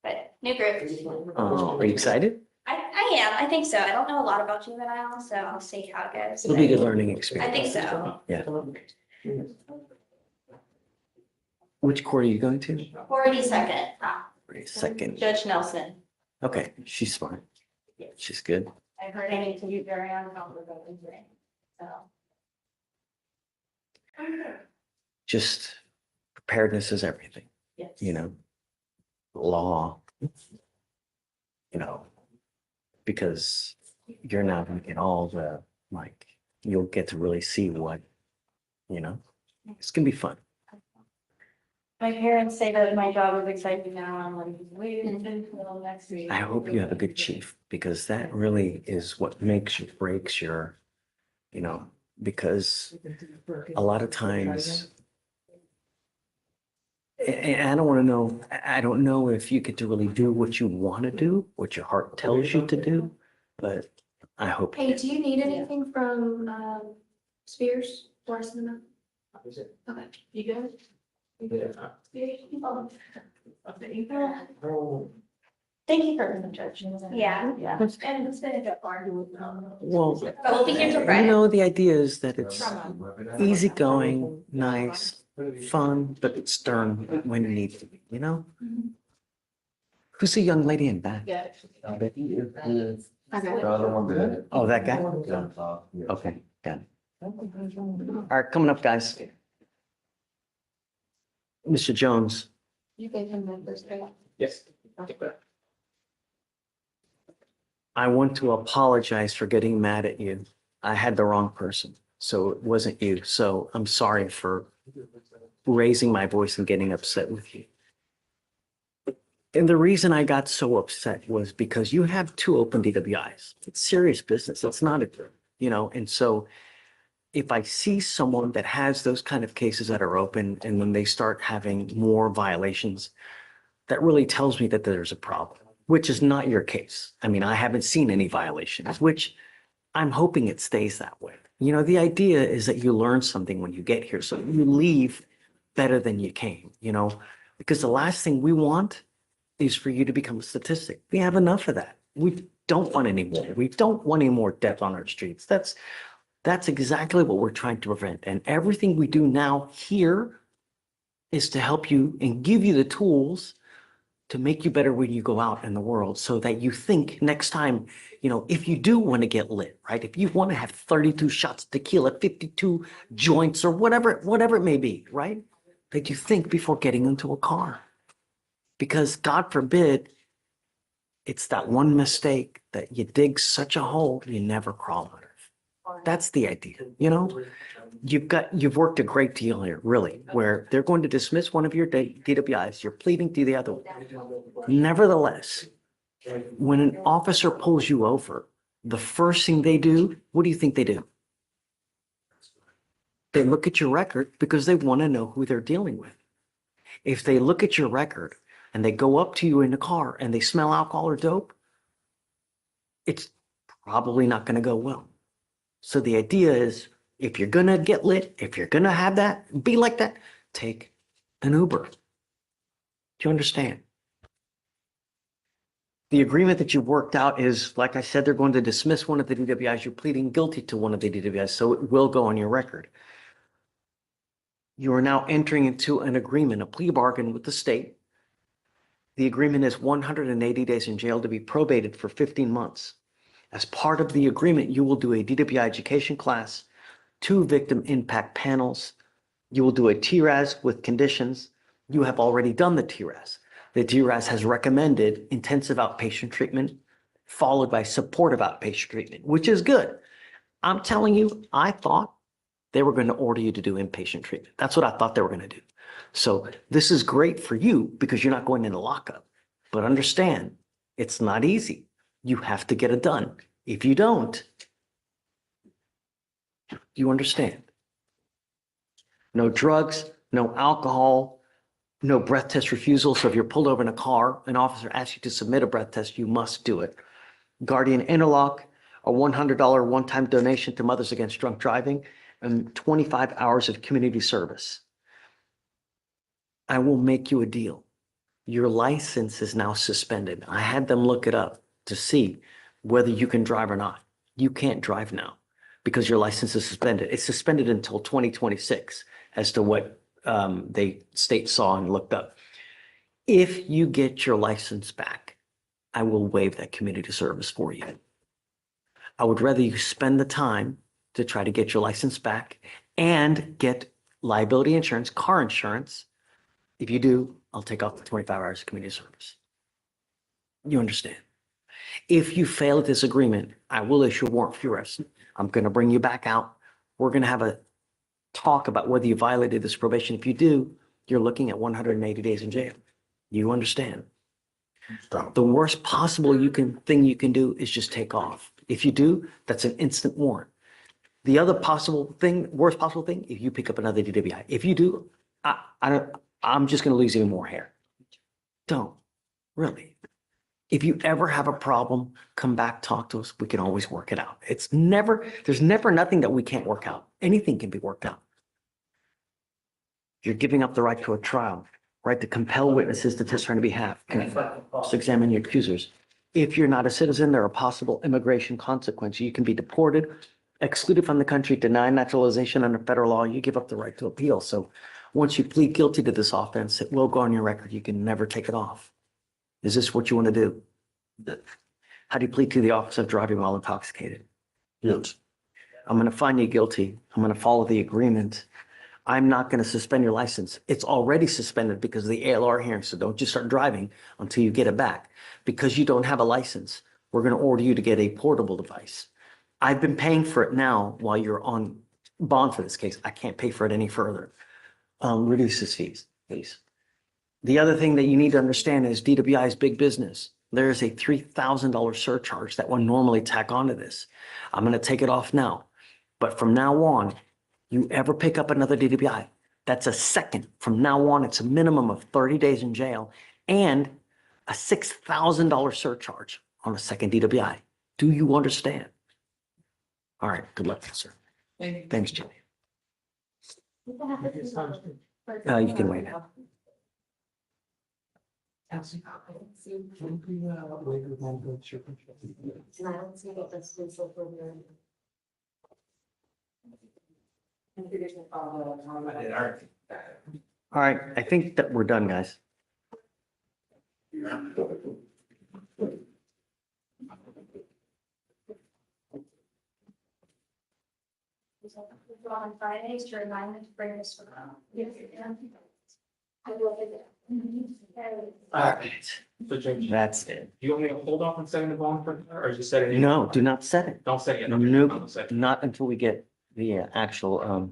But new group. Are you excited? I am, I think so. I don't know a lot about juvenile, so I'll see how it goes. It'll be a good learning I experience. think so. Yeah. Which court are you going to? 42nd, Second. Judge Nelson. Okay, she's smart. She's good. I've heard any to you very uncomfortable with it, so. Just preparedness is everything, Yes. you know? Law, you know, because you're not gonna get all the, like, you'll get to really see what, you know, it's gonna be fun. My parents say that my job is exciting now. I'm like, wait until next week. I hope you have a good chief, because that really is what makes or breaks your, you know, because a lot of times, and I don't want to know, I don't know if you get to really do what you want to do, what your heart tells you to do, but I hope. Hey, do you need anything from Spears or Cinema? Okay, you good? You good? Thank you for the judge. Yeah. Yeah. And it's been a good one. Well, But we'll be here till you Friday. know, the idea is that it's easygoing, nice, fun, but it's stern when you need to be, you know? Who's the young lady in back? Yeah. Oh, that guy? Okay, got it. All right, coming up, guys. Mr. Jones, You gave him that first grade. Yes. I want to apologize for getting mad at you. I had the wrong person, so it wasn't you. So I'm sorry for raising my voice and getting upset with you. And the reason I got so upset was because you have two open DWIs. It's serious business. It's not a, you know, and so if I see someone that has those kind of cases that are open and when they start having more violations, that really tells me that there's a problem, which is not your case. I mean, I haven't seen any violations, which I'm hoping it stays that way. You know, the idea is that you learn something when you get here, so you leave better than you came, you know, because the last thing we want is for you to become a statistic. We have enough of that. We don't want any more. We don't want any more death on our streets. That's exactly what we're trying to prevent. And everything we do now here is to help you and give you the tools to make you better when you go out in the world, so that you think next time, you know, if you do want to get lit, right? If you want to have 32 shots of tequila, 52 joints or whatever it may be, right? That you think before getting into a car. Because God forbid, It's that one mistake that you dig such a hole you never crawl out of. That's the idea, you know? You've worked a great deal here, really, where they're going to dismiss one of your DWIs, you're pleading to the other one. Nevertheless, when an officer pulls you over, the first thing they do, what do you think they do? They look at your record because they want to know who they're dealing with. If they look at your record and they go up to you in the car and they smell alcohol or dope, it's probably not going to go well. So the idea is, if you're going to get lit, if you're going to have that, be like that, take an Uber. Do you understand? The agreement that you worked out is, like I said, they're going to dismiss one of the DWIs. You're pleading guilty to one of the DWIs, so it will go on your record. You are now entering into an agreement, a plea bargain with the state. The agreement is 180 days in jail to be probated for 15 months. As part of the agreement, you will do a DWI education class, 2 victim impact panels. You will do a TRAS with conditions. You have already done the TRAS. The TRAS has recommended intensive outpatient treatment, followed by supportive outpatient treatment, which is good. I'm telling you, I thought they were going to order you to do inpatient treatment. That's what I thought they were going to do. So this is great for you because you're not going into lockup. But understand, it's not easy. You have to get it done. If you don't, you understand. No drugs, no alcohol, no breath test refusal. So if you're pulled over in a car, an officer asks you to submit a breath test, you must do it. Guardian interlock, a $100 one-time donation to Mothers Against Drunk Driving, and 25 hours of community service. I will make you a deal. Your license is now suspended. I had them look it up to see whether you can drive or not. You can't drive now because your license is suspended. It's suspended until 2026 as to what state saw and looked up. If you get your license back, I will waive that community service for you. I would rather you spend the time to try to get your license back and get liability insurance, car insurance. If you do, I'll take off the 25 hours of community service. You understand? If you fail at this agreement, I will issue a warrant for your arrest. I'm going to bring you back out. We're going to have a talk about whether you violated this probation. If you do, you're looking at 180 days in jail. You understand? The worst possible thing you can do is just take off. If you do, that's an instant warrant. The other worst possible thing, if you pick up another DWI. If you do, I'm just going to lose even more hair. Don't, really. If you ever have a problem, come back, talk to us. We can always work it out. There's never nothing that we can't work out. Anything can be worked out. You're giving up the right to a trial, right to compel witnesses to testify on your behalf, cross-examine your accusers. If you're not a citizen, there are possible immigration consequences. You can be deported, excluded from the country, denied naturalization under federal law. You give up the right to appeal. So once you plead guilty to this offense, it will go on your record. You can never take it off. Is this what you want to do? How do you plead to the offense of driving while intoxicated? Yes. I'm going to find you guilty. I'm going to follow the agreement. I'm not going to suspend your license. It's already suspended because of the ALR hearing. So don't just start driving until you get it back. Because you don't have a license, we're going to order you to get a portable device. I've been paying for it now while you're on bond for this case. I can't pay for it any further. Reduce his fees, please. The other thing that you need to understand is DWI is big business. There is a $3,000 surcharge that one normally tack onto this. I'm going to take it off now. But from now on, you ever pick up another DWI, that's a second. From now on, it's a minimum of 30 days in jail and a $6,000 surcharge on a second DWI. Do you understand? All right, good luck, sir. Thanks, Jimmy. You can wait now. All right, I think that we're done, guys. On Fridays to remind them to bring this around. I will visit. right, So Judge, that's it. do you want me to hold off on setting the bond for, or you set it? No, do not set it. Don't set it yet. Okay, Nope, don't set it. not until we get the actual,